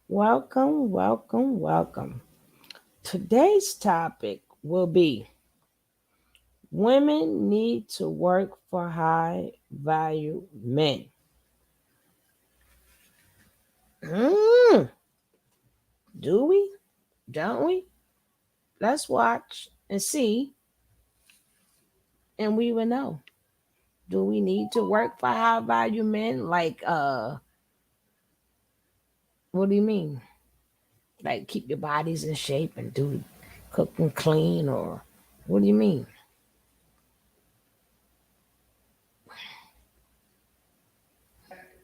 Welcome, welcome, welcome. Today's topic will be women need to work for high value men. Mm, do we? Don't we? Let's watch and see, and we will know. Do we need to work for high value men? What do you mean? Like, keep your bodies in shape and do cook and clean, or what do you mean?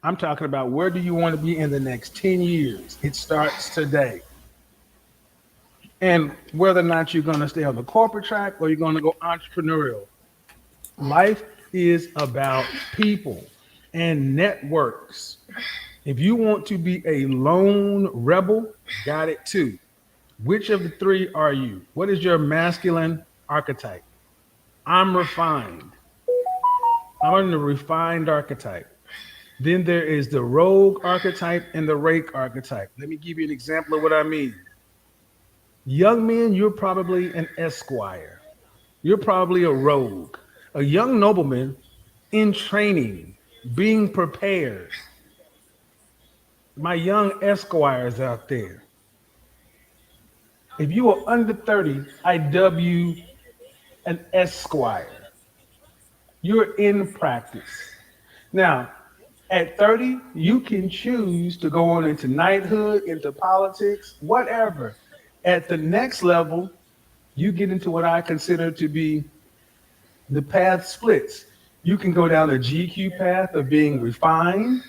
I'm talking about where do you want to be in the next 10 years? It starts today. And whether or not you're going to stay on the corporate track or you're going to go entrepreneurial, life is about people and networks. If you want to be a lone rebel, got it too. Which of the three are you? What is your masculine archetype? I'm refined. I'm the refined archetype. Then there is the rogue archetype and the rake archetype. Let me give you an example of what I mean. Young men, you're probably an esquire. You're probably a rogue, a young nobleman in training, being prepared. My young esquires out there. If you are under 30, I dub you an esquire. You're in practice. Now, at 30, you can choose to go on into knighthood, into politics, whatever. At the next level, you get into what I consider to be the path splits. You can go down the GQ path of being refined,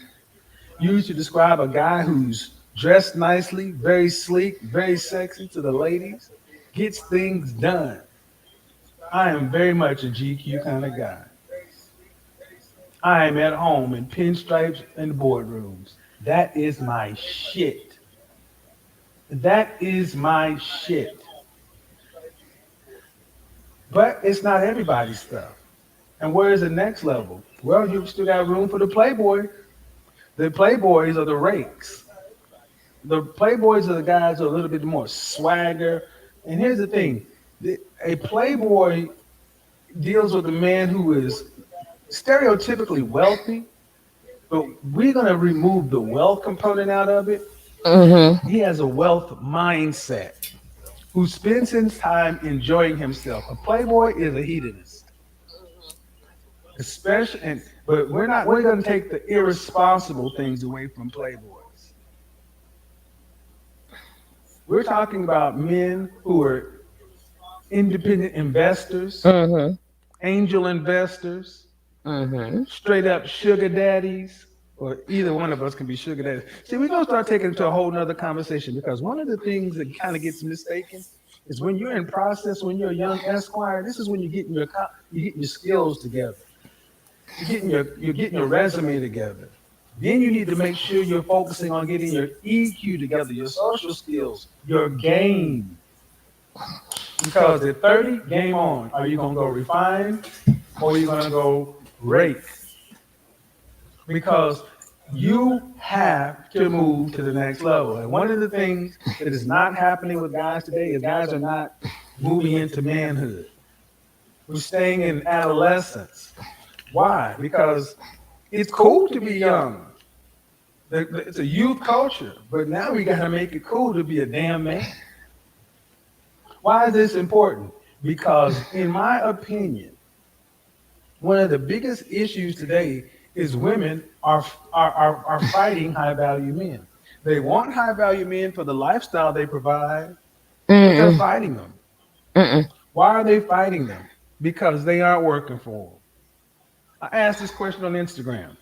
used to describe a guy who's dressed nicely, very sleek, very sexy to the ladies, gets things done. I am very much a GQ kind of guy. I am at home in pinstripes and boardrooms. That is my shit. That is my shit. But it's not everybody's stuff. And where's the next level? Well, you still got room for the playboy. The playboys are the rakes. The playboys are the guys who are a little bit more swagger. And here's the thing: a playboy deals with a man who is stereotypically wealthy, but we're going to remove the wealth component out of it. Mm-hmm. He has a wealth mindset who spends his time enjoying himself. A playboy is a hedonist, especially, but we're going to take the irresponsible things away from playboys. We're talking about men who are independent investors, Mm-hmm. angel investors, Mm-hmm. straight up sugar daddies, or either one of us can be sugar daddies. See, we're gonna start taking it to a whole nother conversation because one of the things that kind of gets mistaken is when you're in process, when you're a young esquire, this is when you're getting your skills together. You're getting your resume together. Then you need to make sure you're focusing on getting your EQ together, your social skills, your game. Because at 30, game on. Are you gonna go refine or are you gonna go rake? Because you have to move to the next level. And one of the things that is not happening with guys today is guys are not moving into manhood. We're staying in adolescence. Why? Because it's cool to be young. It's a youth culture, but now we got to make it cool to be a damn man. Why is this important? Because, in my opinion, one of the biggest issues today is women are fighting high value men. They want high value men for the lifestyle they provide, but they're Mm-mm. fighting them. Mm-mm. Why are they fighting them? Because they aren't working for them. I asked this question on Instagram.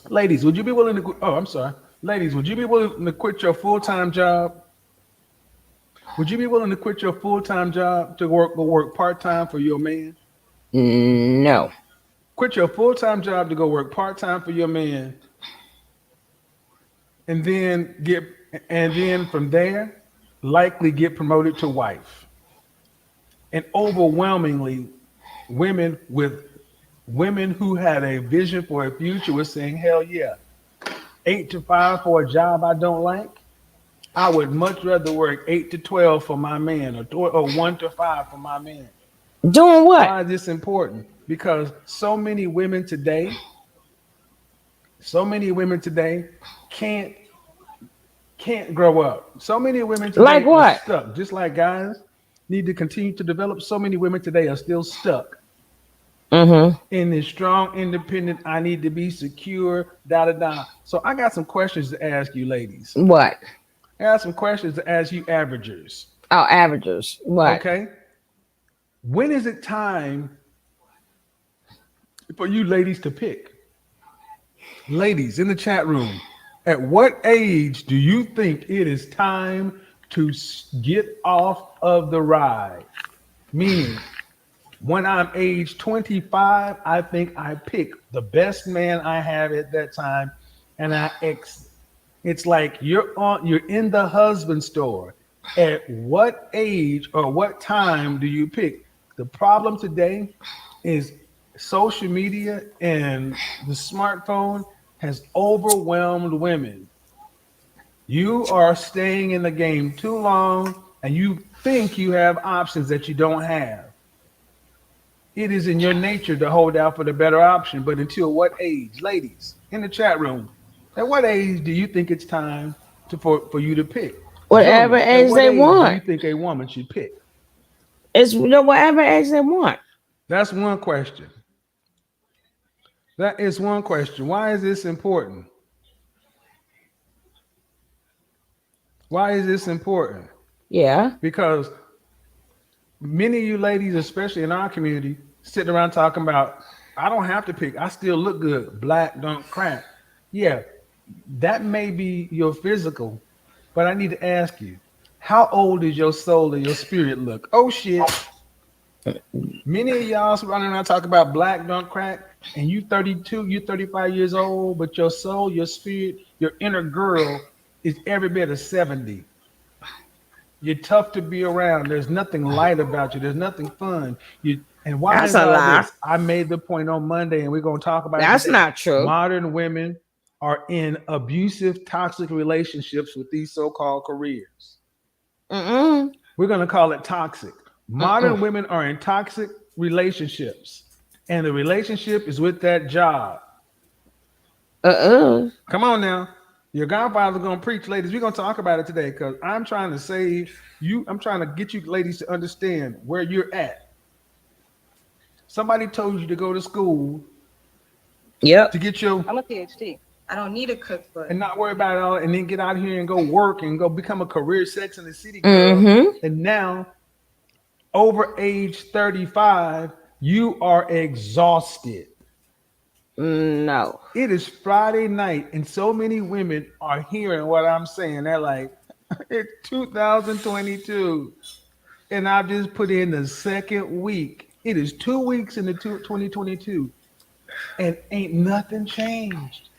Ladies, would you be willing to? Oh, I'm sorry. Ladies, would you be willing to quit your full time job? Would you be willing to quit your full time job to go work part time for your man? No. Quit your full time job to go work part time for your man, and then get and then from there likely get promoted to wife. And overwhelmingly, women with women who had a vision for a future were saying, "Hell yeah, 8 to 5 for a job I don't like, I would much rather work 8 to 12 for my man, or 1 to 5 for my man. Doing what? Why is this important? Because so many women today can't can't grow up. So many women Like today are what? stuck. Just like guys need to continue to develop, so many women today are still stuck Mm-hmm. in this strong, independent, I need to be secure, da da da. So I got some questions to ask you, ladies. What? I got some questions to ask you, averagers. Oh, averages. What? Okay. When is it time for you ladies to pick? Ladies in the chat room, at what age do you think it is time to get off of the ride? Meaning, when I'm age 25, I think I pick the best man I have at that time, and it's like you're in the husband store. At what age or what time do you pick? The problem today is social media and the smartphone has overwhelmed women. You are staying in the game too long and you think you have options that you don't have. It is in your nature to hold out for the better option, but until what age? Ladies, in the chat room, at what age do you think it's time for you to pick? Whatever Gentlemen, at age what they age do want. you think a woman should pick? It's whatever age they want. That's one question. That is one question. Why is this important? Why is this important? Yeah. Because many of you ladies, especially in our community, sitting around talking about, I don't have to pick. I still look good. Black don't crack. Yeah, that may be your physical, but I need to ask you, how old is your soul and your spirit look? Oh shit. Many of y'all running around talking about black don't crack, and you 32, you 35 years old, but your soul, your spirit, your inner girl is every bit of 70. You're tough to be around. There's nothing light about you. There's nothing fun. And why That's is a all lie. this? I made the point on Monday, and we're gonna talk about it That's today. not true. Modern women are in abusive, toxic relationships with these so-called careers. Mm-mm. We're gonna call it toxic. Mm-mm. Modern women are in toxic relationships, and the relationship is with that job. Uh-uh. Come on now. Your godfather's gonna preach, ladies. We're gonna talk about it today because I'm trying to save you. I'm trying to get you ladies to understand where you're at. Somebody told you to go to school Yep. to get your I'm a PhD. I don't need a cookbook. And not worry about it all and then get out here and go work and go become a career sex in the city girl. Mm-hmm. And now over age 35, you are exhausted. No. It is Friday night, and so many women are hearing what I'm saying. They're like, it's 2022, and I've just put in the second week. It is 2 weeks into 2022, and ain't nothing changed.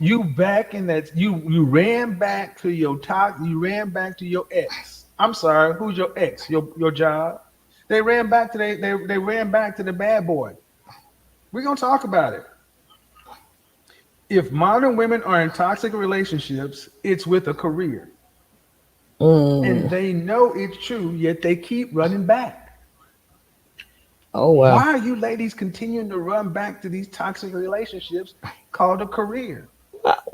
You back in that you ran back to your top, you ran back to your ex. I'm sorry, who's your ex? Your job. They ran back to they ran back to the bad boy. We're gonna talk about it. If modern women are in toxic relationships, it's with a career. And Mm. they know it's true, yet they keep running back. Oh Why well. are you ladies continuing to run back to these toxic relationships called a career?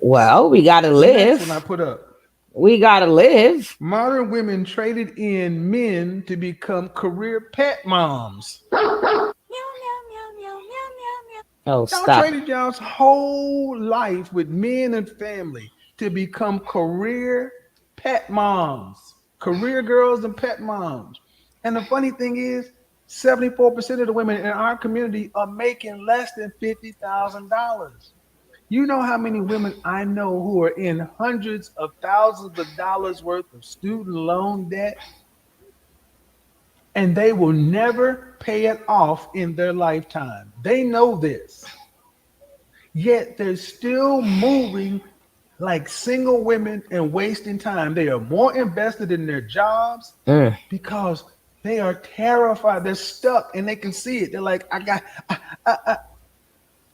Well, we gotta The next one I live. put up. We gotta live. Modern women traded in men to become career pet moms. Oh, Y'all stop it. traded y'all's whole life with men and family to become career pet moms, career girls and pet moms. And the funny thing is, 74% of the women in our community are making less than $50,000. You know how many women I know who are in hundreds of thousands of dollars worth of student loan debt, and they will never pay it off in their lifetime. They know this. Yet they're still moving like single women and wasting time. They are more invested in their jobs Mm. because they are terrified. They're stuck and they can see it. They're like, I got,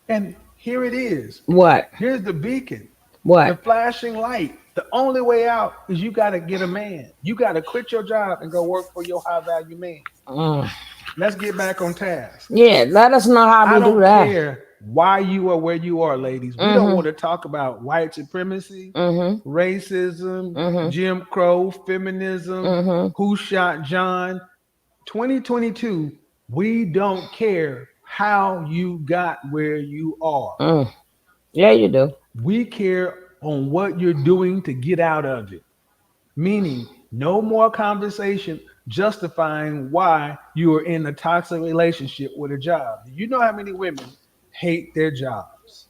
and Here it is. What? Here's the beacon, the What? flashing light. The only way out is you got to get a man. You got to quit your job and go work for your high value man. Mm. Let's get back on task. Yeah, let us know how I we do don't that. care why you are where you are, ladies. We don't Mm-hmm. want to talk about white supremacy, Mm-hmm. racism, Mm-hmm. Jim Crow, feminism, Mm-hmm. who shot John. 2022, we don't care how you got where you are. Mm. Yeah, you do. We care on what you're doing to get out of it. Meaning, no more conversation justifying why you are in a toxic relationship with a job. Do you know how many women hate their jobs?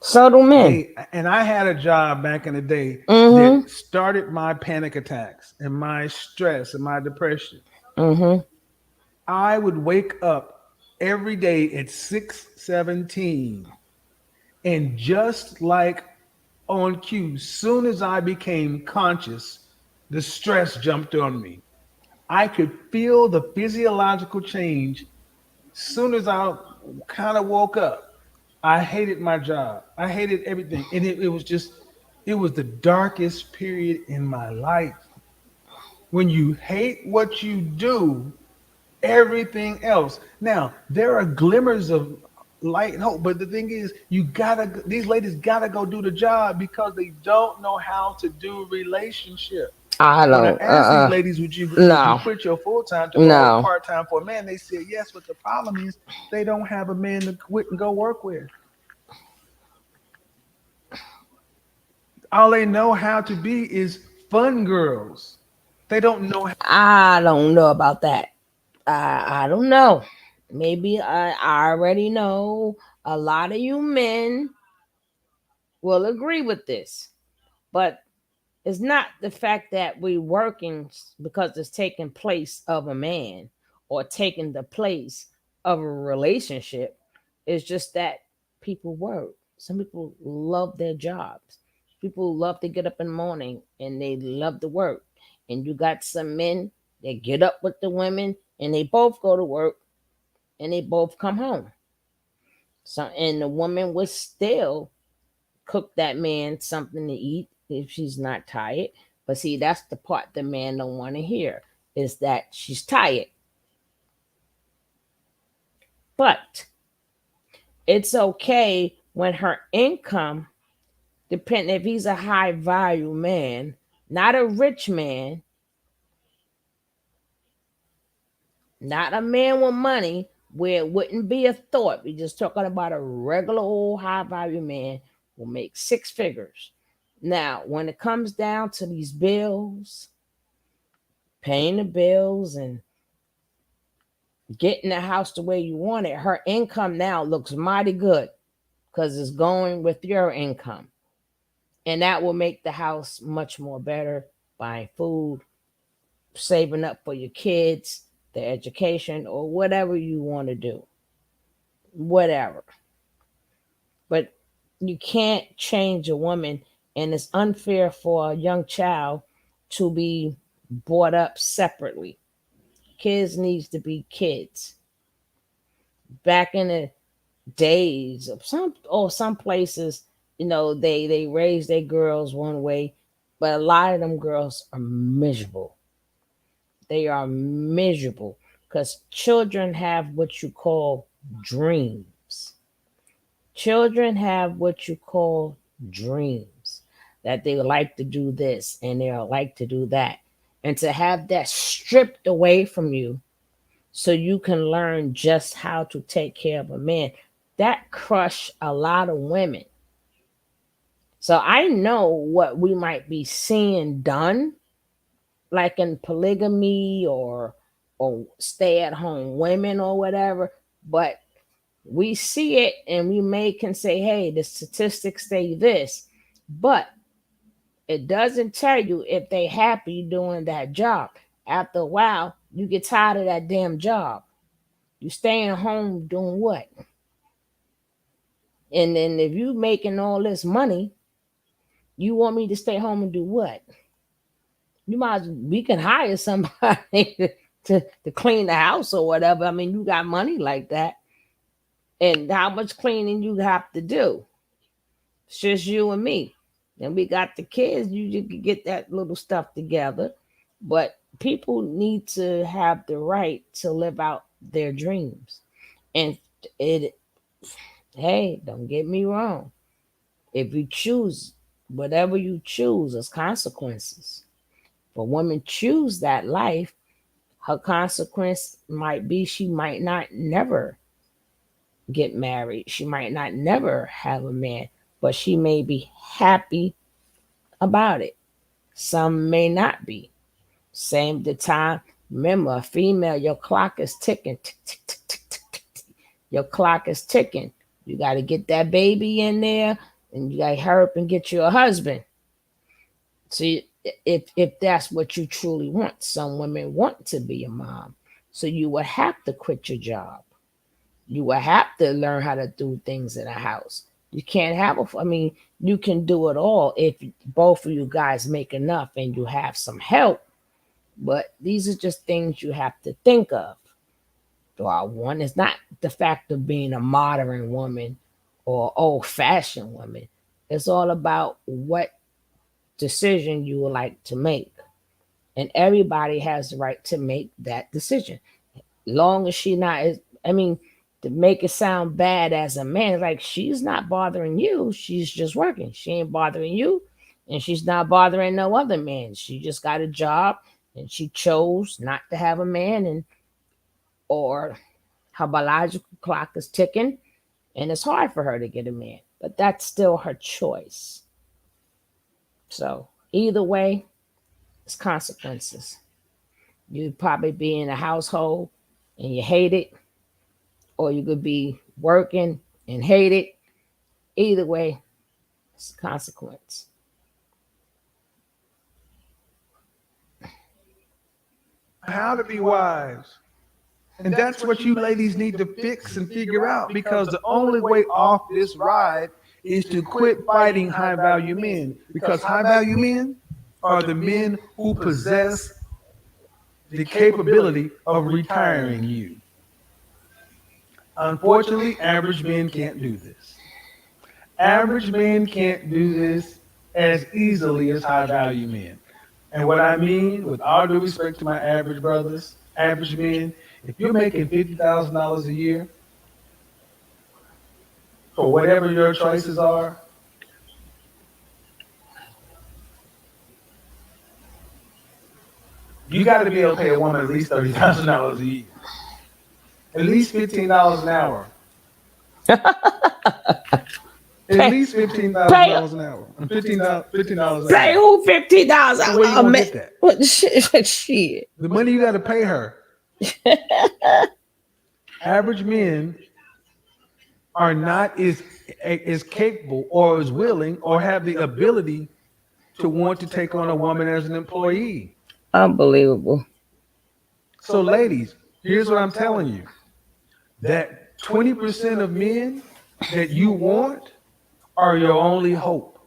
So do men. And I had a job back in the day that Mm-hmm. started my panic attacks and my stress and my depression. Mm-hmm. I would wake up every day at 6:17, and just like on cue, soon as I became conscious, the stress jumped on me. I could feel the physiological change soon as I kind of woke up. I hated my job. I hated everything. And it was just, it was the darkest period in my life. When you hate what you do, everything else. Now, there are glimmers of light and hope, but the thing is, these ladies gotta go do the job because they don't know how to do relationship. I When I don't. asked these ladies, would you No. quit your full time to go work No. part time for a man? They said yes, but the problem is they don't have a man to quit and go work with. All they know how to be is fun girls. They don't know. I don't know about that. I don't know. Maybe I already know a lot of you men will agree with this, but it's not the fact that we working because it's taking place of a man or taking the place of a relationship. It's just that people work. Some people love their jobs. People love to get up in the morning and they love to work. And you got some men that get up with the women and they both go to work and they both come home. So and the woman would still cook that man something to eat if she's not tired. But see, that's the part the man don't want to hear is that she's tired. But it's okay when her income, depending if he's a high value man, not a rich man, not a man with money, where it wouldn't be a thought. We're just talking about a regular old high value man will make six figures. Now, when it comes down to these bills, paying the bills and getting the house the way you want it, her income now looks mighty good because it's going with your income. And that will make the house much more better, buying food, saving up for your kids, their education, or whatever you want to do. Whatever. But you can't change a woman, and it's unfair for a young child to be brought up separately. Kids needs to be kids. Back in the days of some places, they raise their girls one way, but a lot of them girls are miserable. They are miserable because children have what you call dreams. Children have what you call dreams, that they would like to do this and they would like to do that, and to have that stripped away from you so you can learn just how to take care of a man, that crush a lot of women. So I know what we might be seeing done, like in polygamy or stay at home women or whatever, but we see it and we may can say, hey, the statistics say this, but it doesn't tell you if they happy doing that job. After a while, you get tired of that damn job. You staying home doing what? And then if you making all this money, you want me to stay home and do what? You might we can hire somebody to clean the house or whatever. I mean, you got money like that. And how much cleaning you have to do? It's just you and me. And we got the kids. You can get that little stuff together. But people need to have the right to live out their dreams. And it, hey, don't get me wrong. If you choose whatever you choose, there's consequences. But women choose that life, her consequence might be she might not never get married. She might not never have a man, but she may be happy about it. Some may not be. Same the time. Remember, a female, your clock is ticking. Tick, tick, tick, tick, tick, tick, tick. Your clock is ticking. You got to get that baby in there, and you got to hurry up and get you a husband. See, if that's what you truly want, some women want to be a mom, so you would have to quit your job. You will have to learn how to do things in a house. You can't have a. I mean, you can do it all if both of you guys make enough and you have some help. But these are just things you have to think of. Well, one is not the fact of being a modern woman or old-fashioned woman. It's all about what decision you would like to make, and everybody has the right to make that decision. Long as she not is, I mean, to make it sound bad as a man, like she's not bothering you, she's just working. She ain't bothering you, and she's not bothering no other man. She just got a job, and she chose not to have a man, and or her biological clock is ticking, and it's hard for her to get a man, but that's still her choice. So either way, it's consequences. You'd probably be in a household and you hate it, or you could be working and hate it. Either way, it's a consequence. How to be wise. And that's what you ladies need to fix and figure out, because the only way off this ride is to quit fighting high value men. Because high value men are the men who possess the capability of retiring you. Unfortunately, average men can't do this. Average men can't do this as easily as high value men. And what I mean, with all due respect to my average brothers, average men, if you're making $50,000 a year for whatever your choices are, you got to be able to pay a woman at least $30,000 a year, at least $15 an hour, at Pay, least fifteen thousand pay, dollars an hour, $15 an pay hour. who $50? So where you gonna get that? What shit? Shit. The money you got to pay her. Average men are not as capable or as willing or have the ability to want to take on a woman as an employee. Unbelievable. So, ladies, here's what I'm telling you: that 20% of men that you want are your only hope.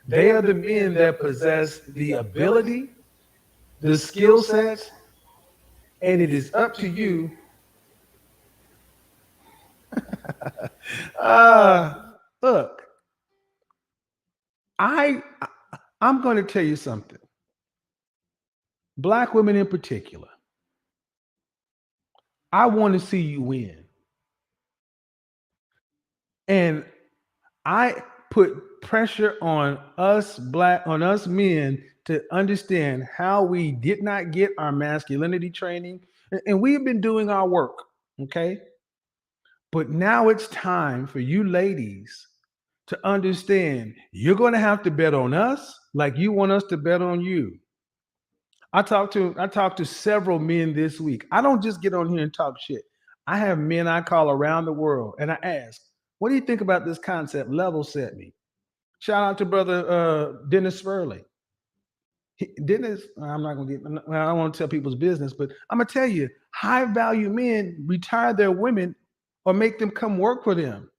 They are the men that possess the ability, the skill sets, and it is up to you. Uh, Look, I I'm going to tell you something. Black women in particular, I want to see you win. And I put pressure on us men to understand how we did not get our masculinity training. And we've been doing our work, okay? But now it's time for you ladies to understand you're going to have to bet on us like you want us to bet on you. I talked to several men this week. I don't just get on here and talk shit. I have men I call around the world and I ask, what do you think about this concept? Level set me. Shout out to brother Dennis Spurley. Dennis, I'm not gonna get. Well, I don't want to tell people's business, but I'm gonna tell you, high value men retire their women or make them come work for them.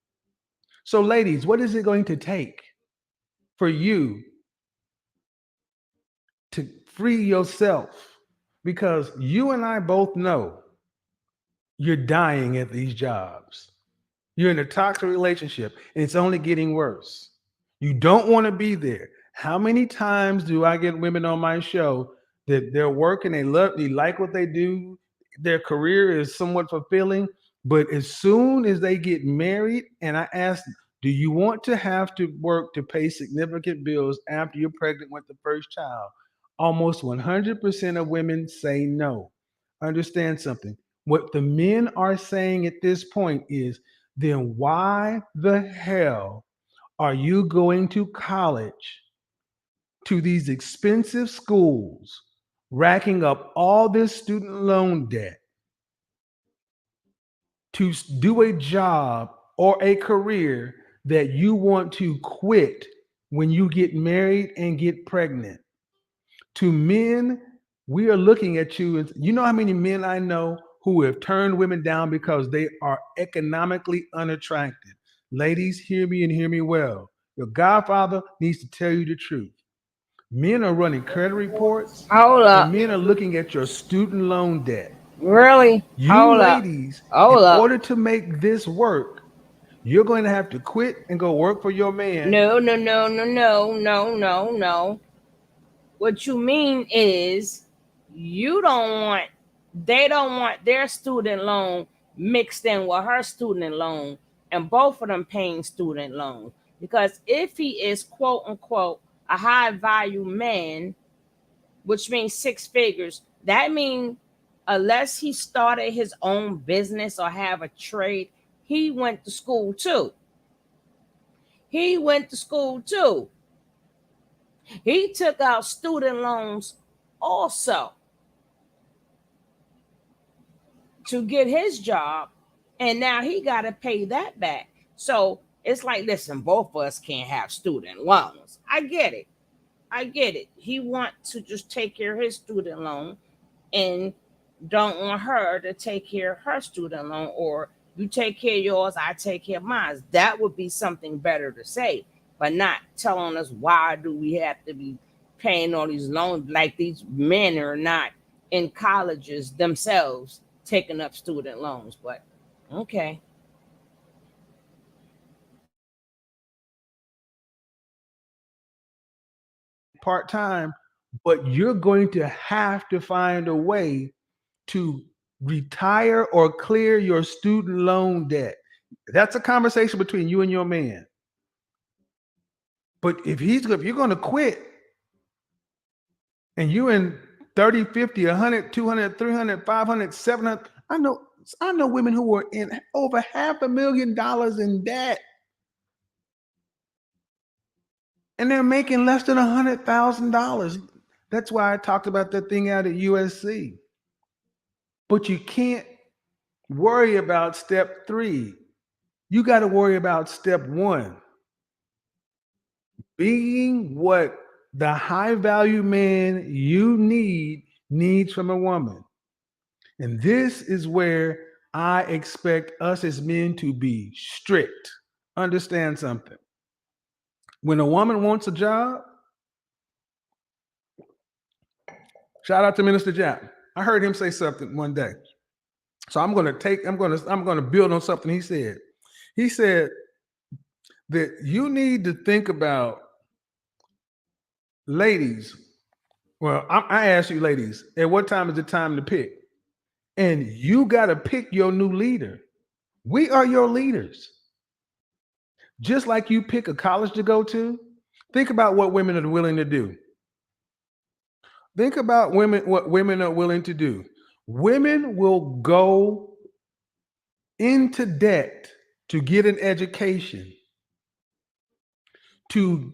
So, ladies, what is it going to take for you to free yourself? Because you and I both know you're dying at these jobs. You're in a toxic relationship and it's only getting worse. You don't want to be there. How many times do I get women on my show that they're working, they like what they do, their career is somewhat fulfilling, but as soon as they get married, and I ask, do you want to have to work to pay significant bills after you're pregnant with the first child? Almost 100% of women say no. Understand something. What the men are saying at this point is, then why the hell are you going to college, to these expensive schools, racking up all this student loan debt to do a job or a career that you want to quit when you get married and get pregnant? To men, we are looking at you. And you know how many men I know who have turned women down because they are economically unattractive? Ladies, hear me and hear me well. Your godfather needs to tell you the truth. Men are running credit reports Hold and up. men are looking at your student loan debt. Really? You Hold up. ladies, in Hold up. order to make this work, you're going to have to quit and go work for your man. No, no, no, no, no, no, no, no. What you mean is you don't want, they don't want their student loan mixed in with her student loan and both of them paying student loans. Because if he is quote unquote a high value man, which means six figures, that means unless he started his own business or have a trade, he went to school too. He went to school too. He took out student loans also to get his job, and now he got to pay that back. So it's like, listen, both of us can't have student loans. I get it. I get it. He want to just take care of his student loan and don't want her to take care of her student loan, or you take care of yours, I take care of mine. That would be something better to say, but not telling us why do we have to be paying all these loans, like these men are not in colleges themselves taking up student loans. But okay. Part time, but you're going to have to find a way to retire or clear your student loan debt. That's a conversation between you and your man. But if you're going to quit and you're in 30, 50, 100, 200, 300, 500, 700, I know women who are in over $500,000 in debt and they're making less than $100,000. That's why I talked about that thing out at USC. But you can't worry about step 3. You got to worry about step 1. Being what the high value man you needs from a woman. And this is where I expect us as men to be strict. Understand something. When a woman wants a job, shout out to Minister Jack. I heard him say something one day. So I'm gonna build on something he said. He said that you need to think about, ladies. Well, I ask you, ladies, at what time is the time to pick? And you got to pick your new leader. We are your leaders. Just like you pick a college to go to, think about what women are willing to do. Think about what women are willing to do. Women will go into debt to get an education, to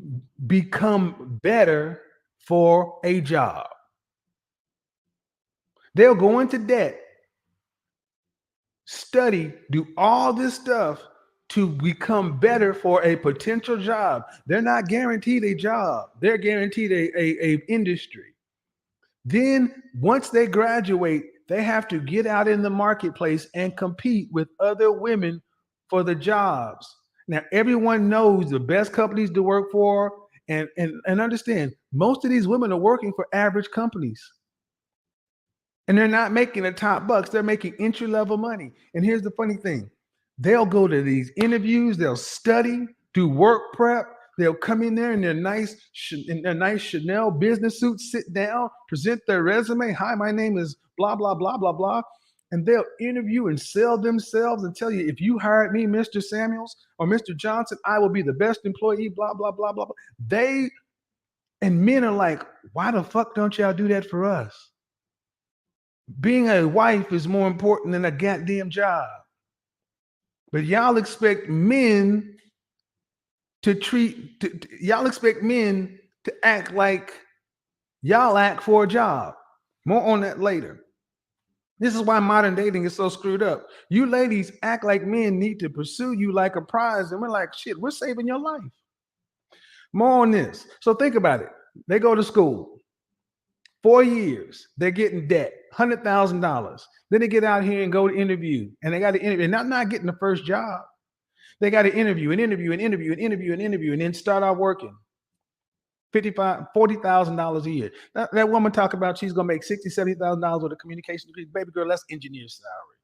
become better for a job. They'll go into debt, study, do all this stuff to become better for a potential job. They're not guaranteed a job. They're guaranteed a industry. Then once they graduate, they have to get out in the marketplace and compete with other women for the jobs. Now, everyone knows the best companies to work for, and understand most of these women are working for average companies. And they're not making the top bucks. They're making entry level money. And here's the funny thing. They'll go to these interviews, they'll study, do work prep. They'll come in there in their nice Chanel business suits, sit down, present their resume. Hi, my name is blah blah blah blah blah, and they'll interview and sell themselves and tell you, if you hired me, Mr. Samuels or Mr. Johnson, I will be the best employee. Blah blah blah blah blah. They and men are like, why the fuck don't y'all do that for us? Being a wife is more important than a goddamn job. But y'all expect men y'all expect men to act like y'all act for a job. More on that later. This is why modern dating is so screwed up. You ladies act like men need to pursue you like a prize, and we're like, shit, we're saving your life. More on this. So think about it. They go to school. 4 years, they're getting debt, $100,000. Then they get out here and go to interview, and they got to interview, and not getting the first job. They got to interview, and then start out working. $40,000 a year. That woman talk about she's gonna make $60,000, $70,000 with a communication degree. Baby girl, that's engineer salary.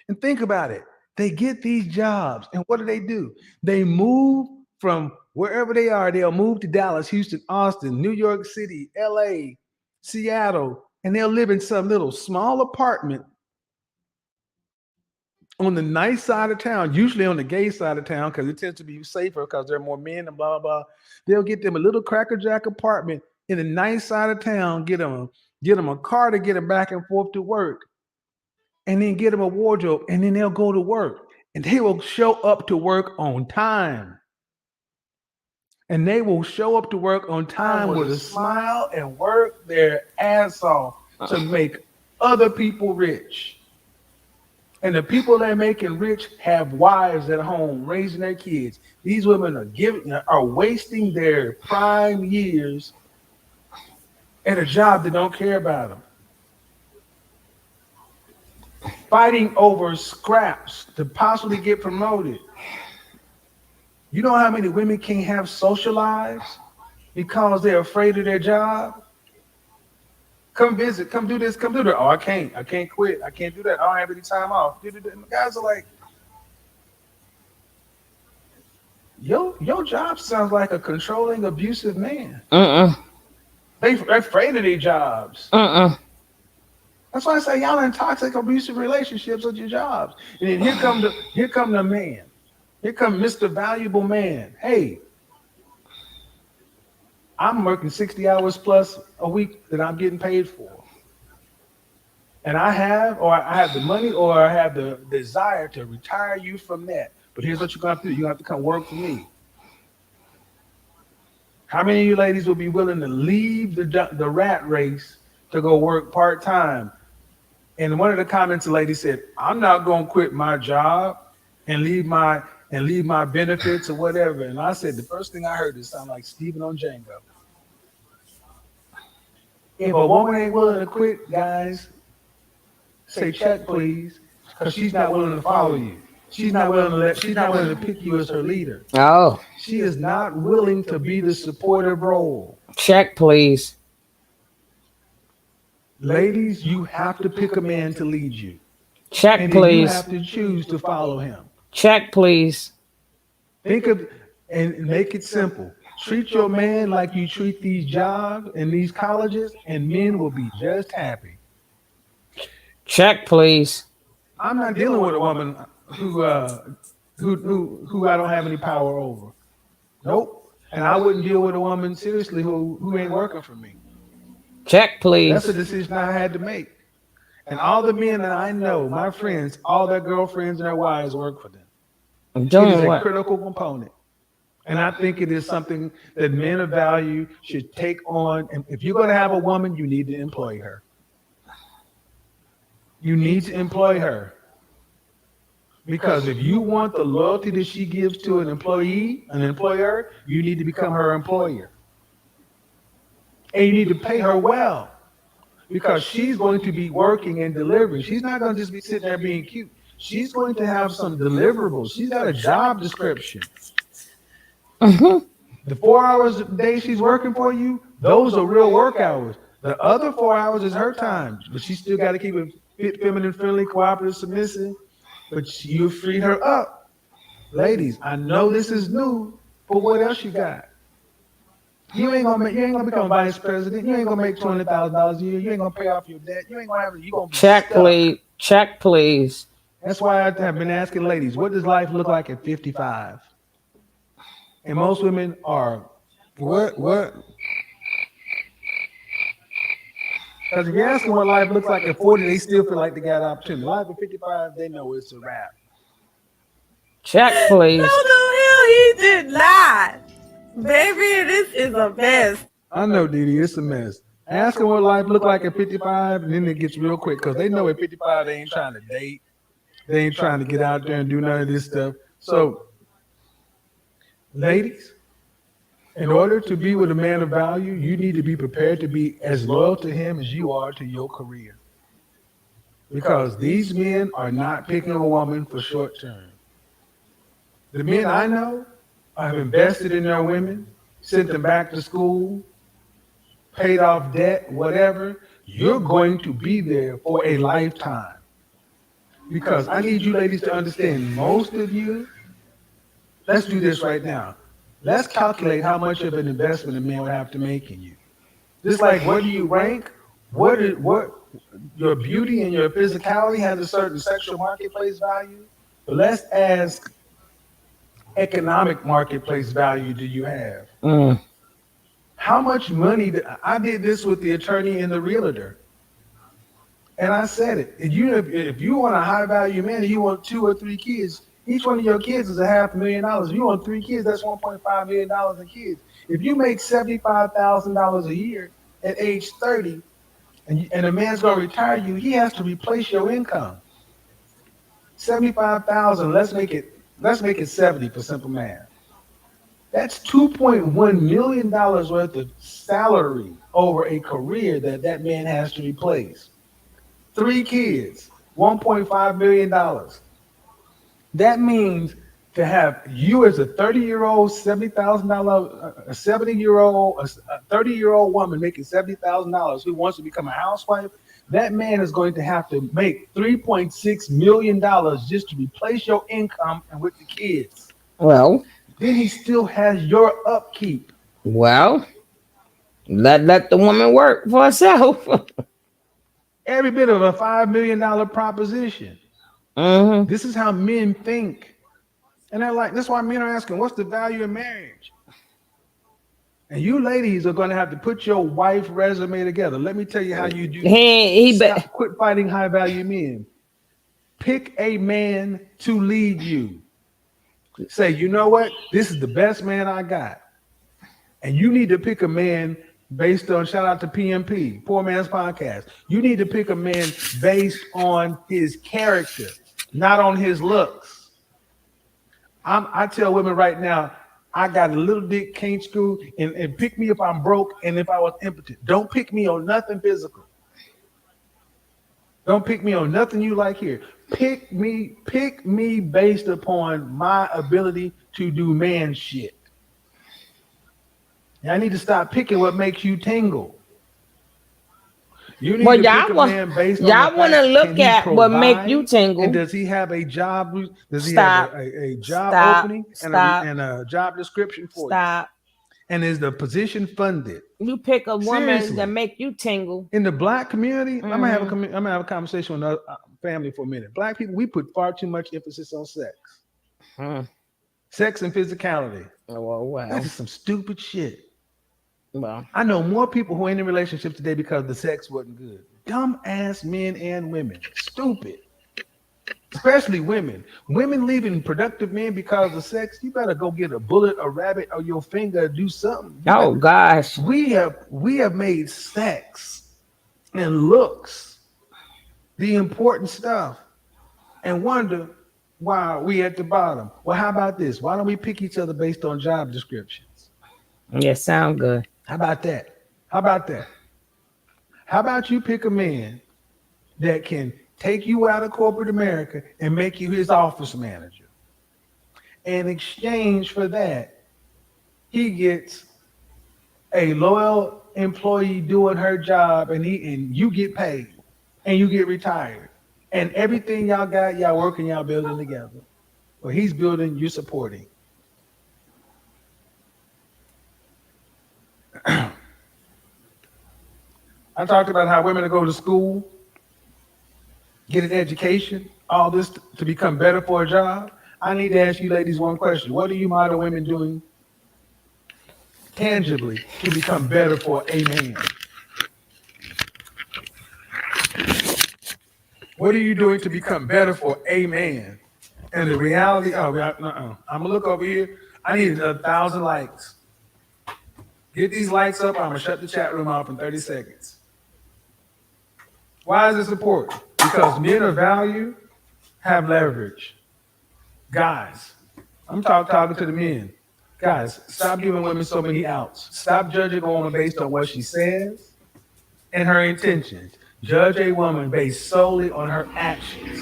And think about it. They get these jobs, and what do? They move from wherever they are. They'll move to Dallas, Houston, Austin, New York City, LA, Seattle, and they'll live in some little small apartment on the nice side of town, usually on the gay side of town, because it tends to be safer because there are more men and blah, blah, blah. They'll get them a little crackerjack apartment in the nice side of town, get them a car to get them back and forth to work, and then get them a wardrobe, and then they'll go to work. And they will show up to work on time. And they will show up to work on time with a smile and work their ass off to make other people rich. And the people they're making rich have wives at home raising their kids. These women are wasting their prime years at a job that don't care about them. Fighting over scraps to possibly get promoted. You know how many women can't have social lives because they're afraid of their job? Come visit, come do this, come do that. Oh, I can't quit. I can't do that. I don't have any time off. And the guys are like, your job sounds like a controlling, abusive man. They're afraid of their jobs. That's why I say y'all in toxic, abusive relationships with your jobs. And then here come the man. Here come Mr. Valuable Man. Hey, I'm working 60 hours plus a week that I'm getting paid for. And I have the money or I have the desire to retire you from that. But here's what you're going to do. You have to come work for me. How many of you ladies will be willing to leave the rat race to go work part-time? And one of the comments, the lady said, I'm not going to quit my job and leave my benefits or whatever. And I said, the first thing I heard is sound like Stephen on Django. If a woman ain't willing to quit, guys, say check, please, because she's not willing to follow you. She's not willing to pick you as her leader. Oh. She is not willing to be the supportive role. Check, please. Ladies, you have to pick a man to lead you. Check, and please. You have to choose to follow him. Check, please. Think of and make it simple. Treat your man like you treat these jobs and these colleges, and men will be just happy. Check, please. I'm not dealing with a woman who I don't have any power over. Nope. And I wouldn't deal with a woman seriously who ain't working for me. Check, please. That's a decision I had to make. And all the men that I know, my friends, all their girlfriends and their wives work for them. It is a critical component. And I think it is something that men of value should take on. And if you're going to have a woman, you need to employ her. You need to employ her. Because if you want the loyalty that she gives to an employer, you need to become her employer. And you need to pay her well. Because she's going to be working and delivering. She's not going to just be sitting there being cute. She's going to have some deliverables. She's got a job description. The 4 hours a day she's working for you, those are real work hours. The other 4 hours is her time, but she still got to keep it fit, feminine, friendly, cooperative, submissive. But you freed her up. Ladies, I know this is new, but what else you got? You ain't gonna become vice president. You ain't gonna make $200,000 a year. You ain't gonna pay off your debt. You ain't gonna have it. You're gonna be Check, stuck. please. Check, please. That's why I have been asking ladies, what does life look like at 55? And most women are, what? Because if you're asking what life looks like at 40, they still feel like they got opportunity. Life at 55, they know it's a wrap. Check, please. No, the hell he did not. Baby, this is a mess. I know, Didi, it's a mess. Ask them what life look like at 55, and then it gets real quick because they know at 55 they ain't trying to date, they ain't trying to get out there and do none of this stuff. So, ladies, in order to be with a man of value, you need to be prepared to be as loyal to him as you are to your career. Because these men are not picking a woman for short term. The men I know have invested in their women, sent them back to school, paid off debt, whatever. You're going to be there for a lifetime. Because I need you ladies to understand, most of you, let's do this right now. Let's calculate how much of an investment a man would have to make in you. Just like what do you rank? What your beauty and your physicality has a certain sexual marketplace value. But let's ask, economic marketplace value do you have? How much money? I did this with the attorney and the realtor. And I said it. If you want a high value man and you want 2 or 3 kids, each one of your kids is $500,000. If you want 3 kids, that's $1.5 million in kids. If you make $75,000 a year at age 30, and a man's gonna retire you, he has to replace your income. 75,000. Let's make it 70 for simple math. That's $2.1 million worth of salary over a career that man has to replace. 3 kids, $1.5 million. That means to have you as a 30-year-old, $70,000, a 70-year-old, a 30-year-old woman making $70,000 who wants to become a housewife, that man is going to have to make $3.6 million just to replace your income and with the kids. Well, Then he still has your upkeep. well, let the woman work for herself. Every bit of a $5 million proposition. Mm-hmm. This is how men think. And they're like, that's why men are asking, what's the value of marriage? And you ladies are going to have to put your wife resume together. Let me tell you how you do this. Quit fighting high value men. Pick a man to lead you. Say, you know what? This is the best man I got. And you need to pick a man based on, shout out to PMP, Poor Man's Podcast. You need to pick a man based on his character, not on his looks. I tell women right now, I got a little dick, can't screw, and pick me if I'm broke and if I was impotent. Don't pick me on nothing physical. Don't pick me on nothing you like here. Pick me based upon my ability to do man shit. And I need to stop picking what makes you tingle. You need to pick a man based on y'all want to look at what make you tingle. And does he have a job? Does he Stop. have a job Stop. opening Stop. and a job description for Stop. you? And is the position funded? You pick a woman Seriously. that make you tingle. In the black community, I'm gonna have a conversation with family for a minute. Black people, we put far too much emphasis on sex. Sex and physicality. Oh, wow. That's some stupid shit. Well, I know more people who ain't in relationships today because the sex wasn't good. Dumb ass men and women. Stupid. Especially women. Women leaving productive men because of sex. You better go get a bullet, a rabbit, or your finger, do something. Oh gosh. We have made sex and looks the important stuff and wonder why we at the bottom. Well, how about this? Why don't we pick each other based on job descriptions? Yeah, sound good. How about that? How about that? How about you pick a man that can take you out of corporate America and make you his office manager? In exchange for that, he gets a loyal employee doing her job, and you get paid and you get retired, and everything y'all got, y'all working, y'all building together. Well, he's building, you supporting. I talked about how women go to school, get an education, all this to become better for a job. I need to ask you ladies one question. What are you modern women doing tangibly to become better for a man? What are you doing to become better for a man? And the reality, I'm gonna look over here. I need 1,000 likes. Get these likes up. I'm gonna shut the chat room off in 30 seconds. Why is this important? Because men of value have leverage. Guys, I'm talking to the men. Guys, stop giving women so many outs. Stop judging a woman based on what she says and her intentions. Judge a woman based solely on her actions.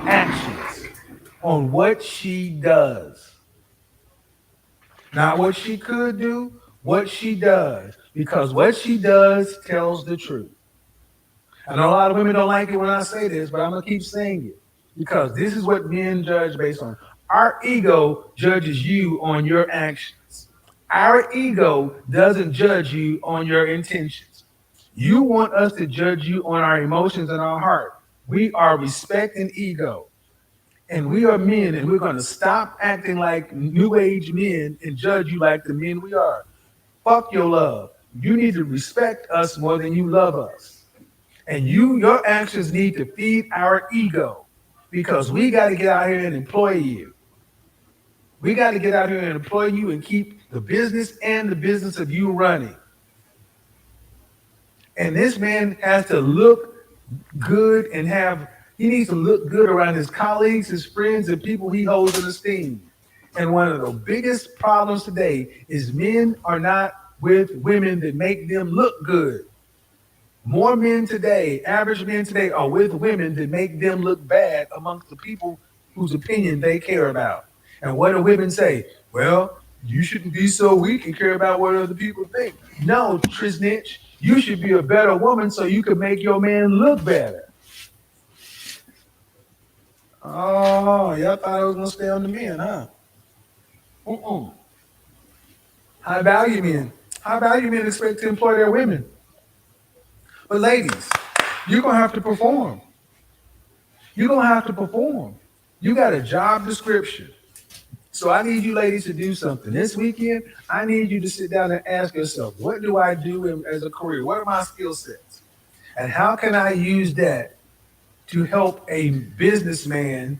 Actions. On what she does. Not what she could do, what she does. Because what she does tells the truth. I know a lot of women don't like it when I say this, but I'm going to keep saying it. Because this is what men judge based on. Our ego judges you on your actions. Our ego doesn't judge you on your intentions. You want us to judge you on our emotions and our heart. We are respecting ego. And we are men, and we're going to stop acting like new age men and judge you like the men we are. Fuck your love. You need to respect us more than you love us. And your actions need to feed our ego because we got to get out here and employ you. We got to get out here and employ you and keep the business and the business of you running. And this man has to look good and he needs to look good around his colleagues, his friends, and people he holds in esteem. And one of the biggest problems today is men are not with women that make them look good. More men today, average men today, are with women that make them look bad amongst the people whose opinion they care about. And what do women say? Well, you shouldn't be so weak and care about what other people think. No, Trisnitch, you should be a better woman so you can make your man look better. Oh, y'all thought I was gonna stay on the men, huh? Mm-mm. High value men. High value men expect to employ their women. But ladies, you're gonna have to perform. You're gonna have to perform. You got a job description. So I need you ladies to do something. This weekend, I need you to sit down and ask yourself, what do I do as a career? What are my skill sets? And how can I use that to help a businessman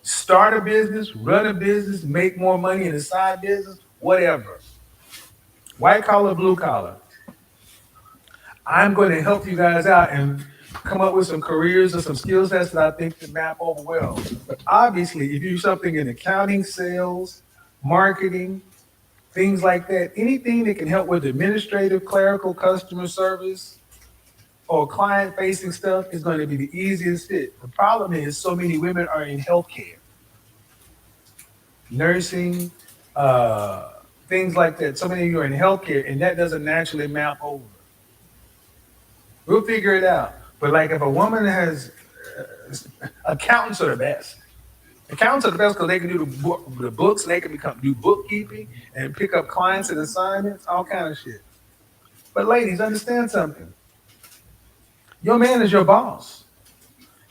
start a business, run a business, make more money in a side business, whatever. White collar, blue collar. I'm going to help you guys out and come up with some careers or some skill sets that I think can map over well. But obviously, if you do something in accounting, sales, marketing, things like that, anything that can help with administrative, clerical, customer service, or client facing stuff is going to be the easiest fit. The problem is so many women are in healthcare, nursing, things like that. So many of you are in healthcare, and that doesn't naturally map over. We'll figure it out. But like if a woman has accountants are the best. Accountants are the best because they can do the books, they can do bookkeeping and pick up clients and assignments, all kind of shit. But ladies, understand something. Your man is your boss.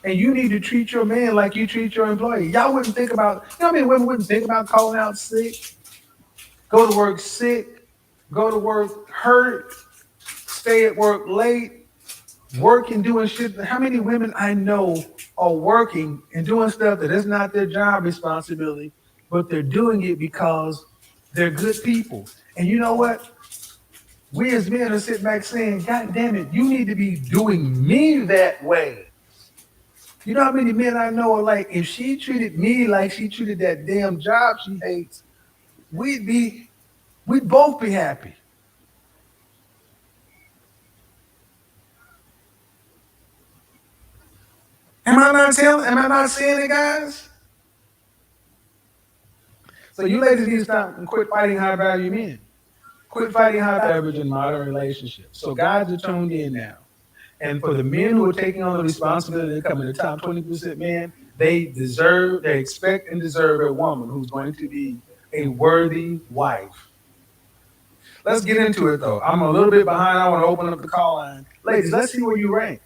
And you need to treat your man like you treat your employee. Y'all wouldn't think about, you know what I mean? Women wouldn't think about calling out sick, go to work sick, go to work hurt, stay at work late, working, doing shit. How many women I know are working and doing stuff that is not their job responsibility, but they're doing it because they're good people. And you know what? We as men are sitting back saying, God damn it, you need to be doing me that way. You know how many men I know are like, if she treated me like she treated that damn job she hates, we'd both be happy. Am I not saying it, guys? So you ladies need to stop and quit fighting high value men. Quit fighting high average in modern relationships. So guys are tuned in now. And for the men who are taking on the responsibility of becoming the top 20% men, they expect and deserve a woman who's going to be a worthy wife. Let's get into it though. I'm a little bit behind. I want to open up the call line. Ladies, let's see where you rank.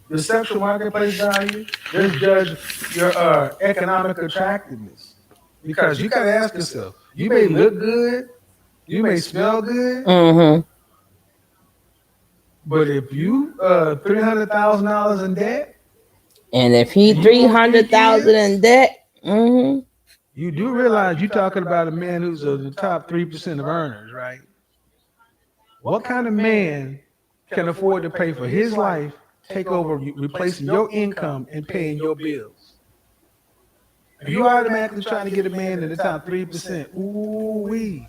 Your sexual marketplace value. Let's judge your economic attractiveness. Because you got to ask yourself, you may look good, you may smell good, Mm-hmm. but if you $300,000 in debt, And if he and you three want three hundred thousand in kids, debt, mm-hmm. you do realize you're talking about a man who's in the top 3% of earners, right? What kind of man can afford to pay for his life, take over, replacing your income and paying your bills? If you automatically trying to get a man in the top 3%, ooh wee.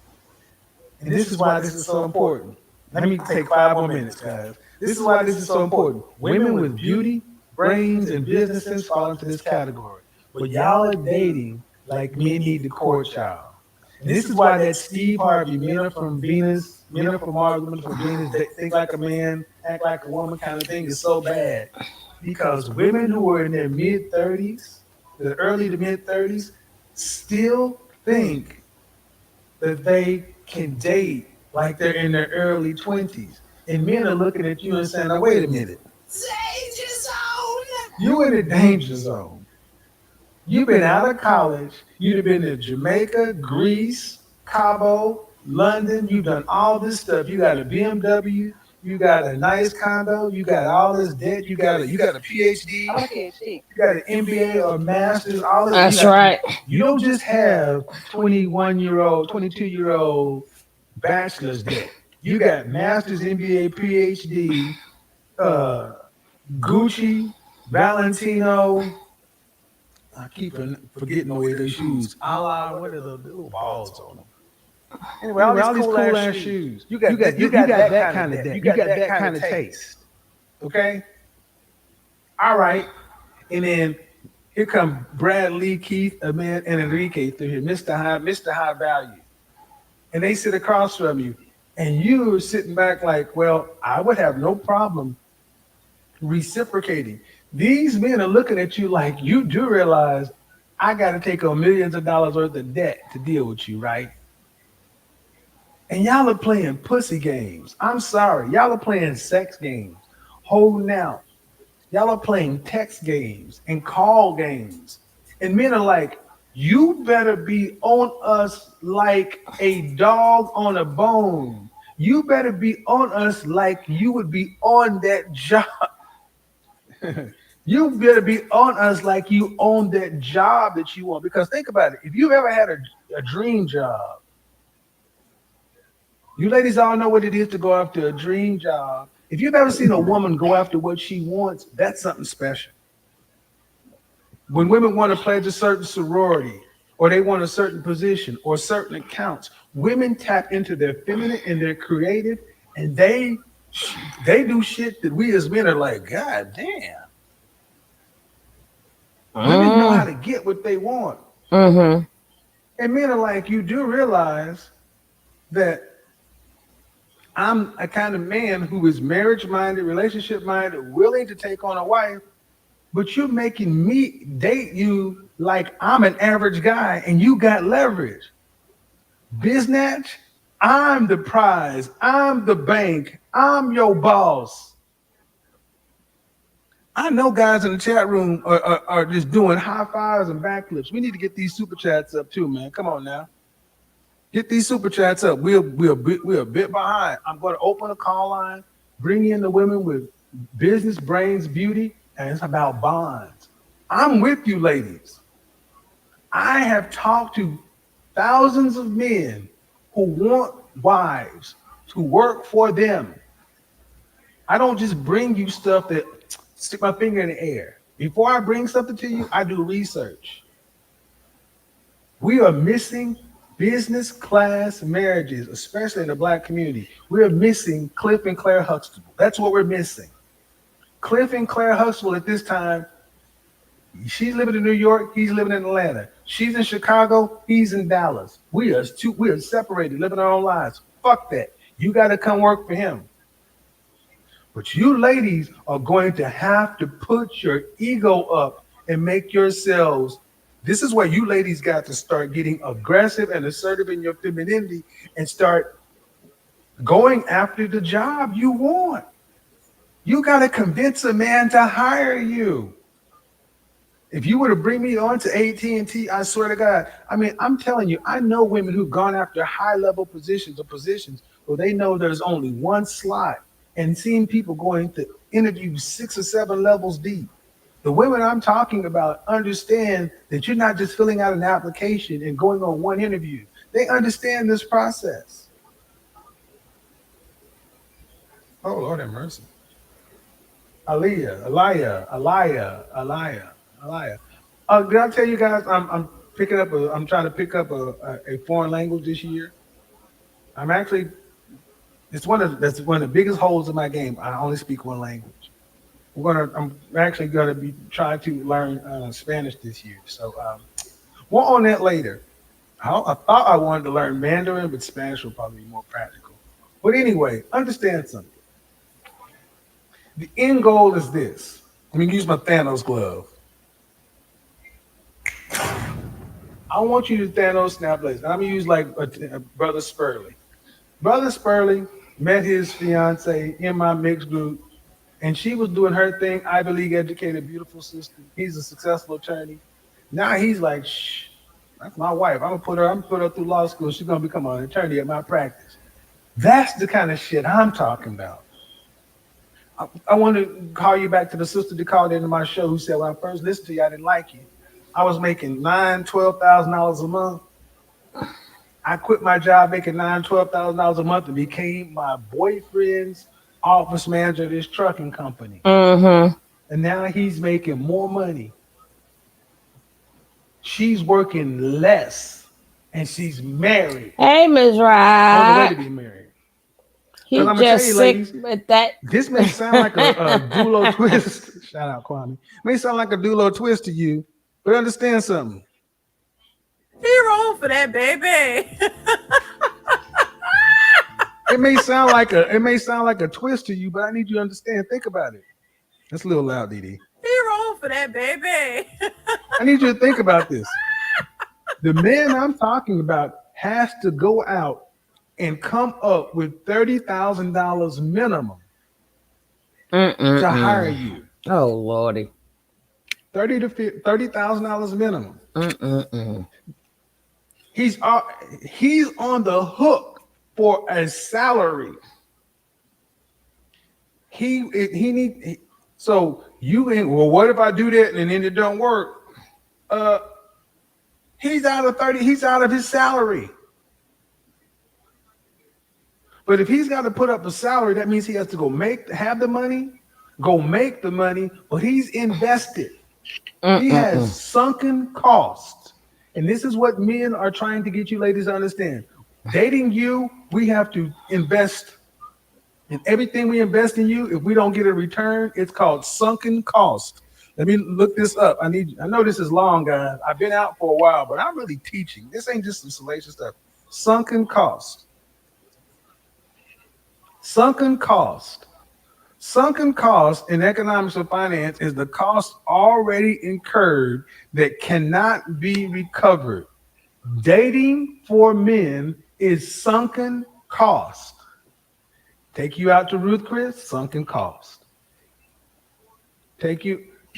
And this is why this is so important. Let me take 5 more minutes, guys. This is why this is so important. Women with beauty, brains, and business sense fall into this category. But y'all are dating like men need to court y'all. And this is why that Steve Harvey, men are from Venus, men are from Mars, women are from Venus, they think like a man, act like a woman kind of thing is so bad. Because women who are in their mid 30s, the early to mid 30s, still think that they can date like they're in their early 20s. And men are looking at you and saying, now, wait a minute. Danger zone. You in the danger zone. You've been out of college. You've been to Jamaica, Greece, Cabo, London. You've done all this stuff. You got a BMW. You got a nice condo. You got all this debt. You got a PhD. I'm a PhD. You got an MBA or master's. All this. That's right. You don't just have 21-year-old, 22-year-old bachelor's debt. You got master's, MBA, PhD, Gucci, Valentino. I keep forgetting the way their shoes. A la, what are the little balls on them? Anyway, all these cool ass shoes. You got that kind of debt. You got that kind of taste. Okay? All right. And then here come Brad Lee, Keith, man, and Enrique through here, Mr. High Value. And they sit across from you. And you're sitting back like, well, I would have no problem reciprocating. These men are looking at you like you do realize I got to take on millions of dollars worth of debt to deal with you, right? And y'all are playing pussy games. I'm sorry. Y'all are playing sex games, holding out. Y'all are playing text games and call games. And men are like, you better be on us like a dog on a bone. You better be on us like you would be on that job. You better be on us like you own that job that you want. Because think about it. If you've ever had a dream job, you ladies all know what it is to go after a dream job. If you've ever seen a woman go after what she wants, that's something special. When women want to pledge a certain sorority, or they want a certain position, or certain accounts, women tap into their feminine and their creative, and they do shit that we as men are like, God damn. Women know how to get what they want. Mm-hmm. And men are like, you do realize that I'm a kind of man who is marriage-minded, relationship-minded, willing to take on a wife, but you're making me date you like I'm an average guy and you got leverage. Biznatch, I'm the prize. I'm the bank. I'm your boss. I know guys in the chat room are just doing high fives and backflips. We need to get these super chats up too, man. Come on now. Get these super chats up. We're a bit behind. I'm going to open a call line, bring in the women with business, brains, beauty, and it's about bonds. I'm with you, ladies. I have talked to thousands of men who want wives to work for them. I don't just bring you stuff that stick my finger in the air. Before I bring something to you, I do research. We are missing business class marriages, especially in the Black community. We're missing Cliff and Claire Huxtable. That's what we're missing. Cliff and Claire Huxtable at this time, she's living in New York, he's living in Atlanta. She's in Chicago, he's in Dallas. We are separated, living our own lives. Fuck that. You got to come work for him. But you ladies are going to have to put your ego up and make yourselves. This is where you ladies got to start getting aggressive and assertive in your femininity and start going after the job you want. You got to convince a man to hire you. If you were to bring me on to AT&T, I swear to God, I mean, I'm telling you, I know women who've gone after high level positions or positions where they know there's only one slot and seen people going to interview 6 or 7 levels deep. The women I'm talking about understand that you're not just filling out an application and going on one interview. They understand this process. Oh, Lord have mercy. Aliyah. Did I tell you guys I'm trying to pick up a foreign language this year. I'm actually that's one of the biggest holes in my game. I only speak one language. I'm actually gonna be trying to learn Spanish this year. So more on that later. I thought I wanted to learn Mandarin, but Spanish will probably be more practical. But anyway, understand something. The end goal is this. Let me use my Thanos glove. I want you to Thanos snap blades. I'm gonna use like a Brother Spurley. Brother Spurley met his fiance in my mixed group, and she was doing her thing. Ivy League educated, beautiful sister. He's a successful attorney. Now he's like, shh, that's my wife. I'm gonna put her through law school. She's gonna become an attorney at my practice. That's the kind of shit I'm talking about. I want to call you back to the sister that called into my show who said, when I first listened to you, I didn't like you. I was making $12,000 a month. I quit my job making $12,000 a month and became my boyfriend's office manager of this trucking company. Mm-hmm. And now he's making more money. She's working less and she's married. Hey, Ms. On the way to Rod. be married. He Because I'm going to tell just you, sick ladies, with that. this may sound like a dulo twist. Shout out, Kwame. May sound like a dulo twist to you, but understand something. He rolled for that, baby. It may sound like a twist to you, but I need you to understand. Think about it. That's a little loud, Dee. He rolled for that, baby. I need you to think about this. The man I'm talking about has to go out and come up with $30,000 minimum to hire you. Oh, Lordy. $30,000 minimum. He's on the hook for a salary. So well, what if I do that and then it don't work? He's out of 30, he's out of his salary. But if he's got to put up a salary, that means he has to have the money, go make the money, but he's invested. He has sunken costs. And this is what men are trying to get you ladies to understand. Dating you, we have to invest in everything we invest in you. If we don't get a return, it's called sunken cost. Let me look this up. I know this is long, guys. I've been out for a while, but I'm really teaching. This ain't just some salacious stuff. Sunken cost. Sunken cost. Sunken cost in economics or finance is the cost already incurred that cannot be recovered. Dating for men is sunken cost. Take you out to Ruth Chris, sunken cost.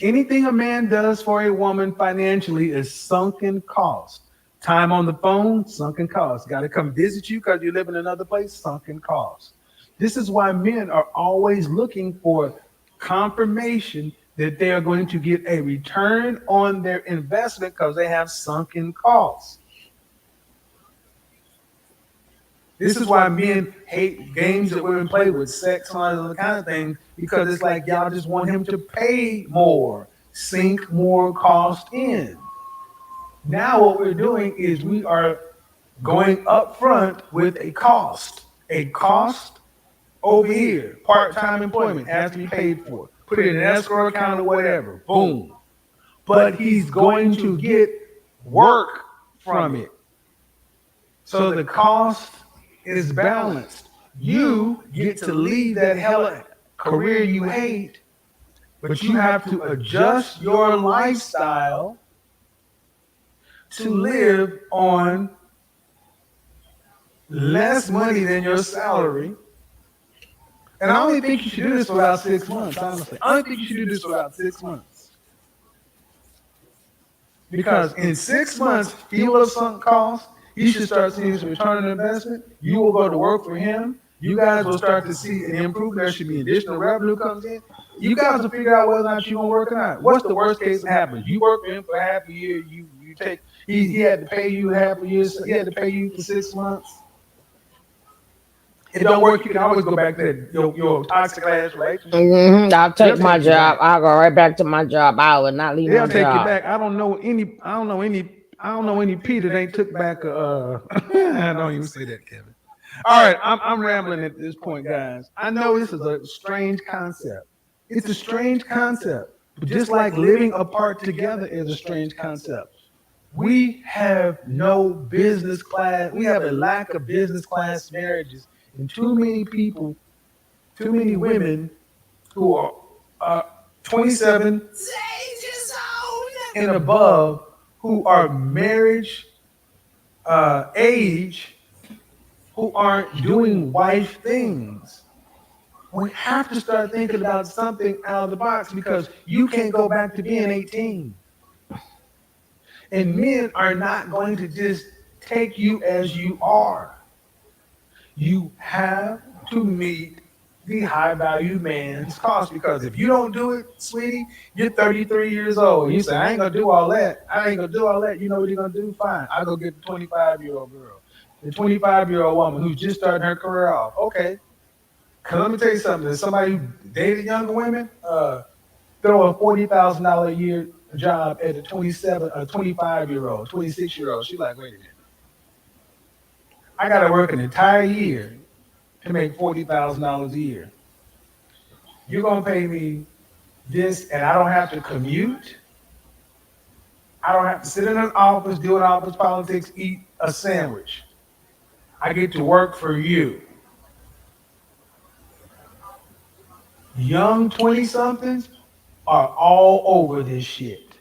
Anything a man does for a woman financially is sunken cost. Time on the phone, sunken cost. Got to come visit you because you live in another place, sunken cost. This is why men are always looking for confirmation that they are going to get a return on their investment because they have sunken costs. This is why men hate games that women play with sex and all those other kind of things, because it's like y'all just want him to pay more, sink more cost in. Now what we're doing is we are going up front with a cost. A cost over here, part-time employment has to be paid for. Put it in an escrow account or whatever. Boom. But he's going to get work from it. So the cost is balanced. You get to leave that hella career you hate, but you have to adjust your lifestyle to live on less money than your salary. And I only think you should do this for about 6 months, honestly. I only think you should do this for about 6 months. Because in 6 months, he will have sunk costs. He should start seeing some return on investment. You will go to work for him. You guys will start to see an improvement. There should be additional revenue comes in. You guys will figure out whether or not you're gonna work or not. What's the worst case that happens? You work for him for half a year. You take he had to pay you half a year. So he had to pay you for 6 months. It don't work. You can always go back to that, your toxic ass relationship. I'll They'll take my take you job. back. I'll go right back to my job. I will not leave my They'll take you job. back. I don't know any P that ain't took back I don't even say that, Kevin. All right, I'm rambling at this point, guys. I know this is a strange concept. It's a strange concept. But just like living apart together is a strange concept. We have no business class. We have a lack of business class marriages, and too many people, too many women who are 27 and above who are marriage age who aren't doing wife things. We have to start thinking about something out of the box because you can't go back to being 18. And men are not going to just take you as you are. You have to meet the high value man's cost because if you don't do it, sweetie, you're 33 years old. You say, I ain't gonna do all that. I ain't gonna do all that. You know what you're gonna do? Fine. I'll go get the 25-year-old girl, the 25-year-old woman who's just starting her career off. Okay. Cause let me tell you something. There's somebody who dated younger women, throw a $40,000 a year job at a 25-year-old, 26-year-old. She's like, wait a minute. I gotta work an entire year to make $40,000 a year. You're gonna pay me this, and I don't have to commute. I don't have to sit in an office, do an office politics, eat a sandwich. I get to work for you. Young 20-somethings are all over this shit.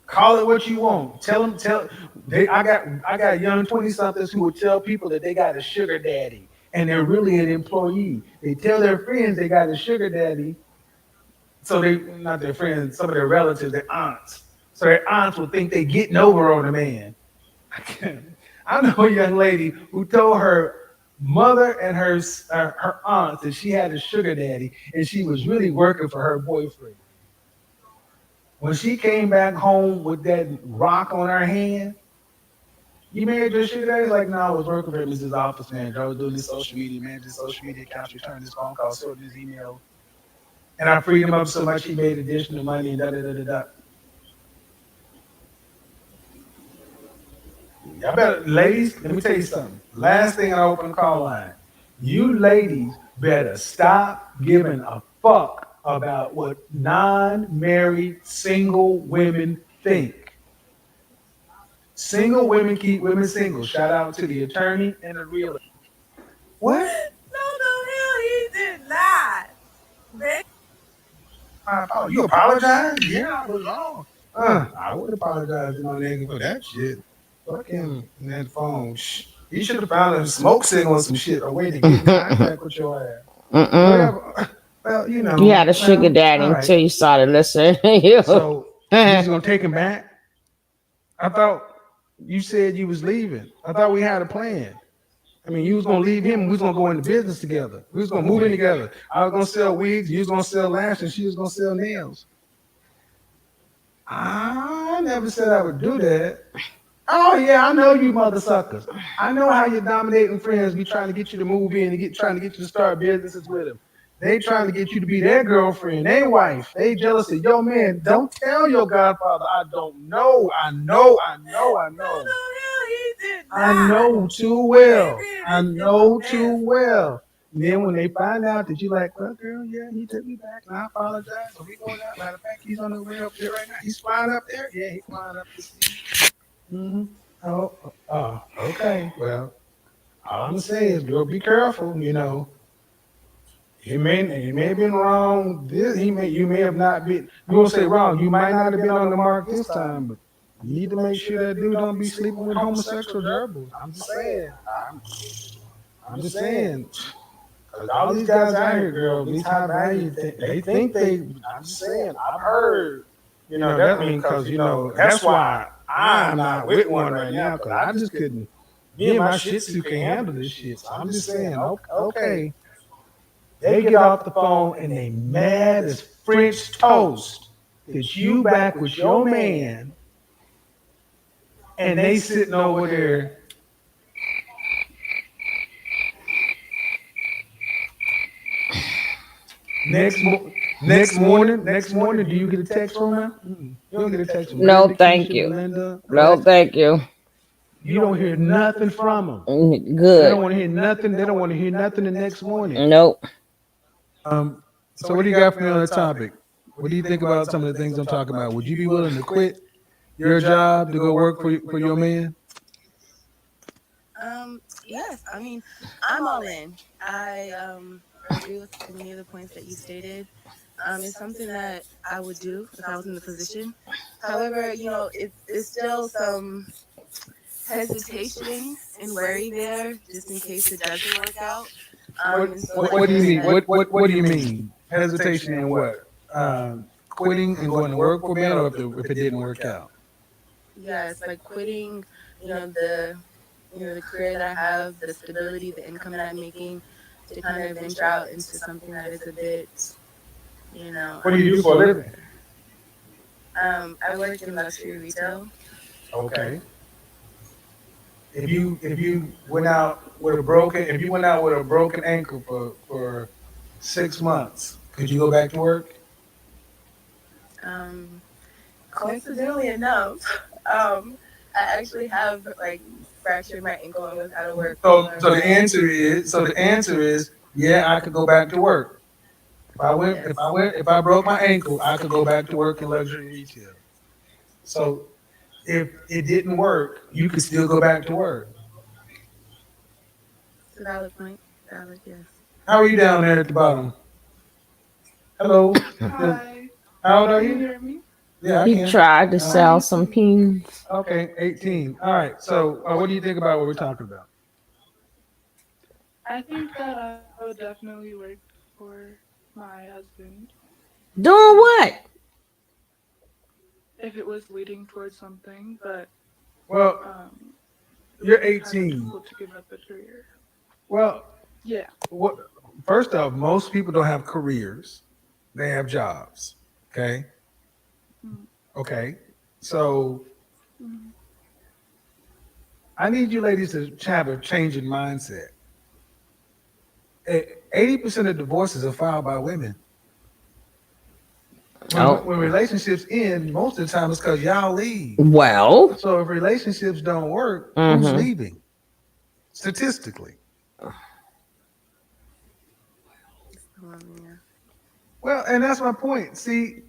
Call it what you want. Tell they. I got young 20-somethings who would tell people that they got a sugar daddy and they're really an employee. They tell their friends they got a sugar daddy, so they not their friends, some of their relatives, their aunts. So their aunts will think they getting over on a man. I know a young lady who told her mother and her aunts that she had a sugar daddy and she was really working for her boyfriend. When she came back home with that rock on her hand, you married your sugar daddy? Like, no, I was working for Mrs. Office Manager. I was doing this social media, managing social media accounts, returning this phone call, sorting this email. And I freed him up so much he made additional money and da da da da da. Y'all better, ladies, let me tell you something. Last thing I open the call line. You ladies better stop giving a fuck about what non-married single women think. Single women keep women single. Shout out to the attorney and the realtor. What? No, the hell he did not. Baby. Oh, you apologize? Yeah, I was wrong. I would apologize to my nigga for that shit. Fuck him in that phone. Shh. He should have found a smoke signal or some shit, a way to get in contact with your ass. Whatever. Well, you know. You had a sugar Well, daddy all right. until you started listening. You. So you just gonna take him back? I thought you said you was leaving. I thought we had a plan. I mean, you was gonna leave him. We was gonna go into business together. We was gonna move in together. I was gonna sell wigs. You was gonna sell lashes. She was gonna sell nails. I never said I would do that. Oh yeah, I know you mother suckers. I know how your dominating friends be trying to get you to move in and trying to get you to start businesses with them. They trying to get you to be their girlfriend, their wife. They jealous of your man. Don't tell your godfather. I don't know. I know. I know. I No, know. the hell he did not. I know too well. I know too well. And then when they find out that you like, well, girl, yeah, he took me back, and I apologize. So we going out. Matter of fact, he's on the way up there right now. He's flying up there. Yeah, he's flying up to see. Mm-hmm. Oh, okay. Well, All I'm saying is, girl, be careful. You know, he may have been wrong. You may have not been. You won't say wrong. You might not have been on the mark this time, but you need to make sure that dude don't be sleeping with homosexual gerbils. I'm just saying. I'm just saying. Cause all these guys out here, girl, these high value, they think they. I'm just saying. I've heard. You know that mean because that's why I'm not with one right now because I just couldn't. Me and my Shih Tzu can't handle this shit. So I'm just saying, okay. They get off the phone and they mad as French toast that you back with your man and they sitting over there. Next next morning, do you get a text from him? You don't get a text from No, Brenda, thank Keisha, you. Belinda. No, thank you. You don't hear nothing from them. They Good. don't want to hear nothing. They don't want to hear nothing the next morning. Nope. Um, so what do you got for me on the topic? What do you think about some of the things I'm talking about? Would you be willing to quit your job to go work for your man? Yes. I mean, I'm all in. I agree with many of the points that you stated. It's something that I would do if I was in the position. However, it's still some hesitation and worry there, just in case it doesn't work out. And so, like What do you you mean? said, What do you mean? Hesitation and what? Quitting and going to work for man, or if it didn't work out? yes, like quitting, you know, the the career that I have, the stability, the income that I'm making, to kind of venture out into something that is a bit, What do you do for a living? unsafer. I work in luxury retail. Okay. If you went out with a broken if you went out with a broken ankle for 6 months, could you go back to work? Um, Coincidentally enough, um, I actually have like fractured my ankle and was out of work So for the answer is yeah, I could go back to work. yes. If I broke my ankle, I could go back to work in luxury retail. So if it didn't work, you could still go back to work. It's a valid point. Valid, yes. How are you down there at the bottom? Hello. Hi, How old are can you you? hear me? Yeah, I He can. tried to I'm sell some 18. pins. Okay, 18. All right. So what do you think about what we're talking about? I think that I would definitely work for my husband Doing what? if it was leading towards something, but Well, it would you're be kind of 18. difficult to give up a career. Well, Yeah. what, first off, most people don't have careers. They have jobs. Okay. Mm, Okay. So mm, I need you ladies to have a change in mindset. 80% of divorces are filed by women. Oh, When relationships end, most of the time it's because y'all leave. well. So if relationships don't work, who's Mm-hmm. leaving? Statistically. Yeah. Well, and that's my point. See,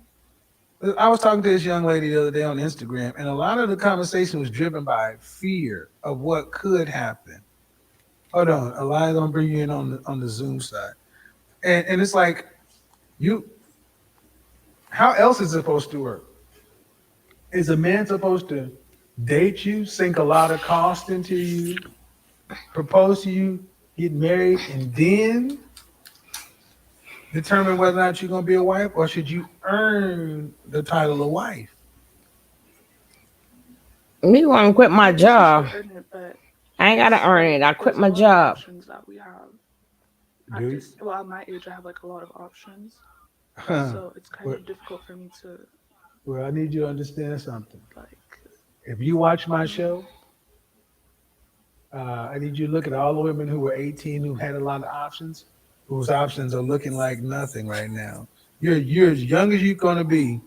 I was talking to this young lady the other day on Instagram, and a lot of the conversation was driven by fear of what could happen. Hold on, Elias, I'm bring you in on the Zoom side, and it's like you. How else is it supposed to work? Is a man supposed to date you, sink a lot of cost into you, propose to you, get married, and then determine whether or not you're gonna be a wife, or should you earn the title of wife? Me want to quit my I guess you should job. earn it, but I ain't gotta it's earn like it. I quit there's a my lot of job. options that we have Do at you? this. Well, at my age, I have like a lot of options, Huh. so it's kind Well, of difficult for me to well, I need you to understand something. like. If you watch my Mm, show, I need you to look at all the women who were 18 who had a lot of options, whose options are looking like nothing right now. You're as young as you're gonna be,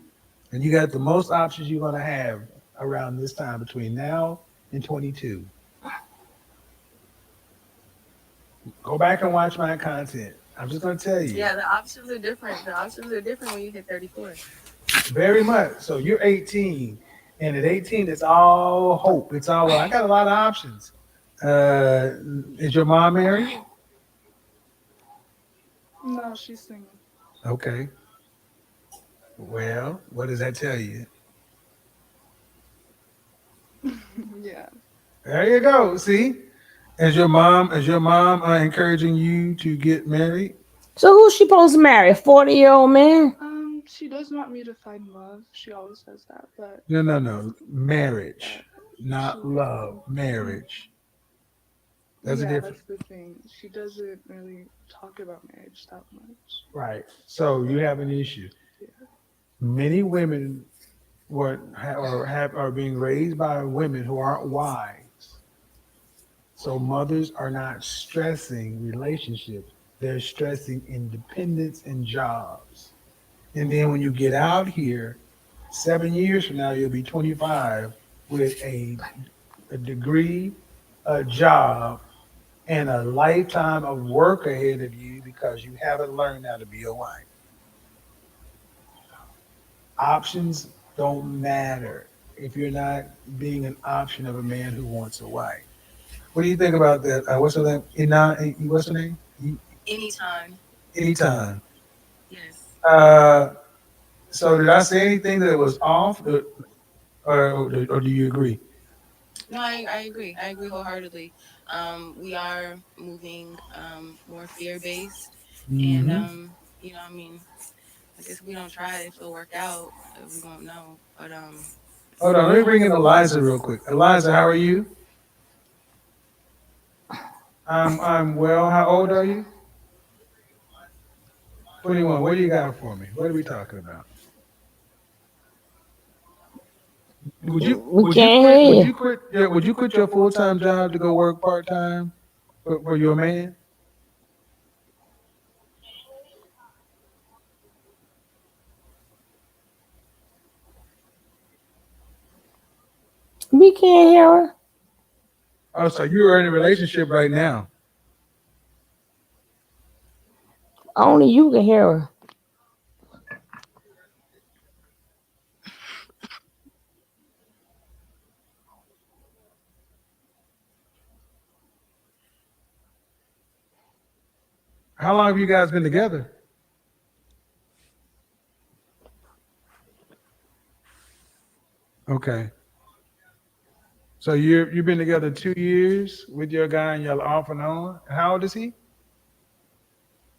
and you got the most options you're gonna have around this time between now and 22. Go back and watch my content. I'm just gonna tell you. Yeah, the options are different. The options are different when you hit 34. Very much. So you're 18, and at 18, it's all hope. It's all, well, I got a lot of options. Uh, is your mom married? No, she's single. Okay. Well, what does that tell you? Yeah. There you go. See, is your mom encouraging you to get married? So who's she supposed to marry? A 40-year-old man? She does want me to find love. She always says that, but No, no, no. Marriage, uh, not she, love. mm, Marriage. There's a yeah, difference. that's the thing. She doesn't really talk about marriage that much. Right. So you have an issue. Yeah. Many women are being raised by women who aren't wise. So mothers are not stressing relationships. They're stressing independence and jobs. And then when you get out here, 7 years from now, you'll be 25 with a degree, a job, and a lifetime of work ahead of you because you haven't learned how to be a wife. Options don't matter if you're not being an option of a man who wants a wife. What do you think about that? What's her name? What's her name? Anytime. Anytime. Yes. Uh, so did I say anything that was off, or do you agree? No, I agree. I agree wholeheartedly. We are moving more fear based, and Hmm. I mean, I guess if we don't try it, if it'll work out, we won't know. But Hold on, let me bring in Eliza real quick. Eliza, how are you? I'm well. How old are you? 21. What do you got for me? What are we talking about? Would you We would you can't quit? hear Would you. you quit? Yeah, would you quit your full time job to go work part time for your man? We can't hear her. Oh, so you are in a relationship right now. Only you can hear her. How long have you guys been together? Okay. So you've been together 2 years with your guy and you're off and on. How old is he?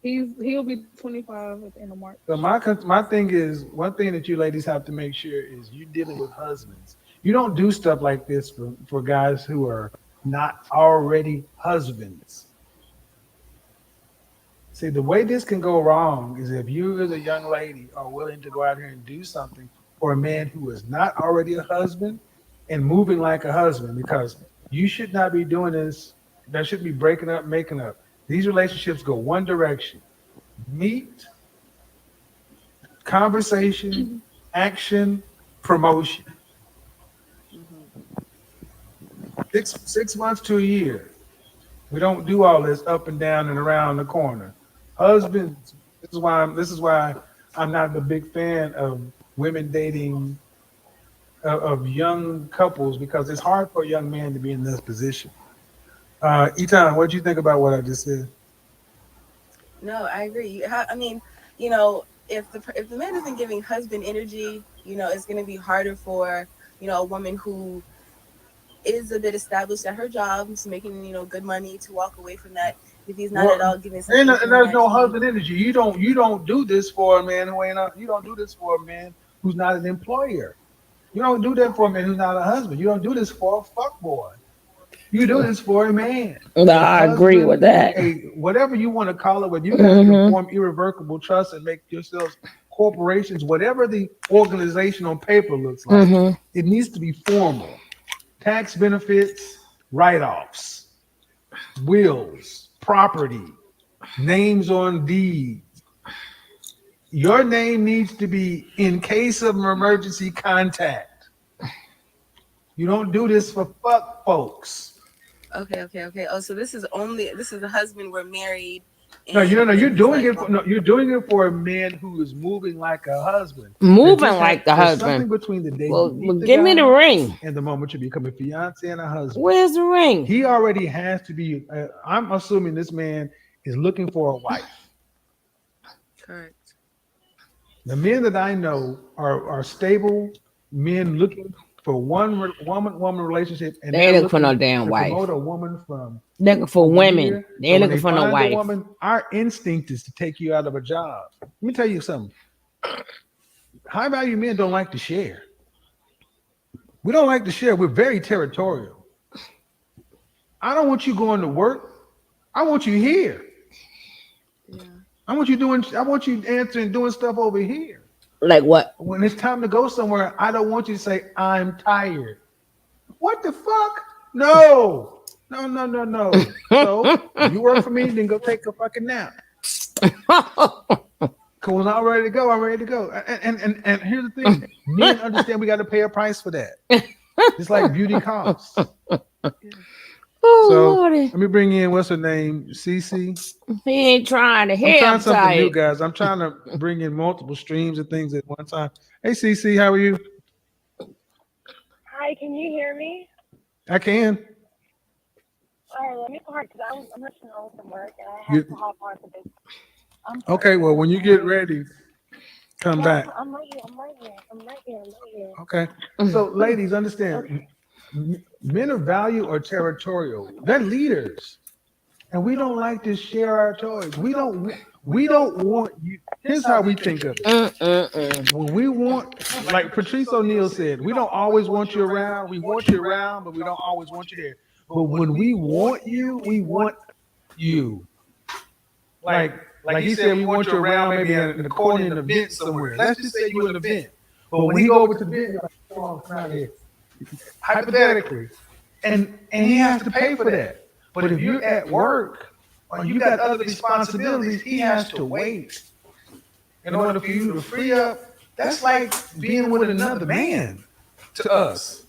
He'll be 25 at the end of So March. my thing is one thing that you ladies have to make sure is you're dealing with husbands. You don't do stuff like this for guys who are not already husbands. See, the way this can go wrong is if you as a young lady are willing to go out here and do something for a man who is not already a husband and moving like a husband, because you should not be doing this. That should be breaking up, making up. These relationships go one direction: meet, conversation, action, promotion. mhm. 6 months to a year. We don't do all this up and down and around the corner. Husbands, this is why I'm not a big fan of women dating of young couples because it's hard for a young man to be in this position. Etan, what do you think about what I just said? No, I agree. I mean, if the man isn't giving husband energy, it's going to be harder for a woman who is a bit established at her job, who's making good money to walk away from that if he's not at Well, all giving some and inkling there's that no he. husband energy. You don't do this for a man who ain't you don't do this for a man who's not an employer. You don't do that for a man who's not a husband. You don't do this for a fuck boy. You do this for a man, a I agree husband, with that. a whatever you want to call it. Whether you guys can Hmm. form irrevocable trust and make yourselves corporations, whatever the organization on paper looks like, Hmm. it needs to be formal. Tax benefits, write-offs, wills, property, names on deeds. Your name needs to be in case of an emergency contact. You don't do this for fuck folks. Okay, okay, okay. Oh, so this is the husband. We're married, No, you know, And no, then you're he's doing like, it. well, No, you're doing it for a man who is moving like a husband. There Moving just like the there's something husband. between the day you Well, meet the give me the guy ring. and the moment you become a fiance and a husband. Where's the ring? He already has to be. I'm assuming this man is looking for a wife. correct. The men that I know are stable men looking for woman relationship, and They they're ain't looking for no looking damn to wife. promote a woman from Looking for over women. here. They So ain't when looking they for no find a wife. woman, our instinct is to take you out of a job. Let me tell you something. High value men don't like to share. We don't like to share. We're very territorial. I don't want you going to work. I want you here. Yeah. I want you doing. I want you answering, doing stuff over here. Like what? When it's time to go somewhere, I don't want you to say I'm tired. What the fuck? No, no, no, no, no. So you work for me, then go take a fucking nap. Cause when I'm ready to go, I'm ready to go. And here's the thing: men understand we got to pay a price for that. It's like beauty costs. Yeah. Oh So Lordy. let me bring in what's her name, Cece. He ain't trying to I'm hear trying I'm something new, tired. guys. I'm trying to bring in multiple streams of things at one time. Hey, Cece, how are you? Hi, can you hear me? I can. All right, let me park because I'm listening home from work and I have You to hop on to this. I'm okay? parking. Well, when you get ready, come Yeah, back. I'm right here. I'm right here. I'm right here. I'm right here. Okay. So, ladies, Okay. understand, men of value are territorial. They're leaders, and we don't like to share our toys. We don't want you. Here's how we think of it. Mm-mm-mm. When we want, like Patrice O'Neill said, we don't always want you around. We want you around, but we don't always want you there. But when we want you. Like he said, we want you around maybe in the corner in an event somewhere. Let's just say you in an event. But when he go over to the event, you're like, come on, come out here. Hypothetically. And he has to pay for that. But if you're at work or you got other responsibilities, he has to wait in order for you to free up. That's like being with another man to us.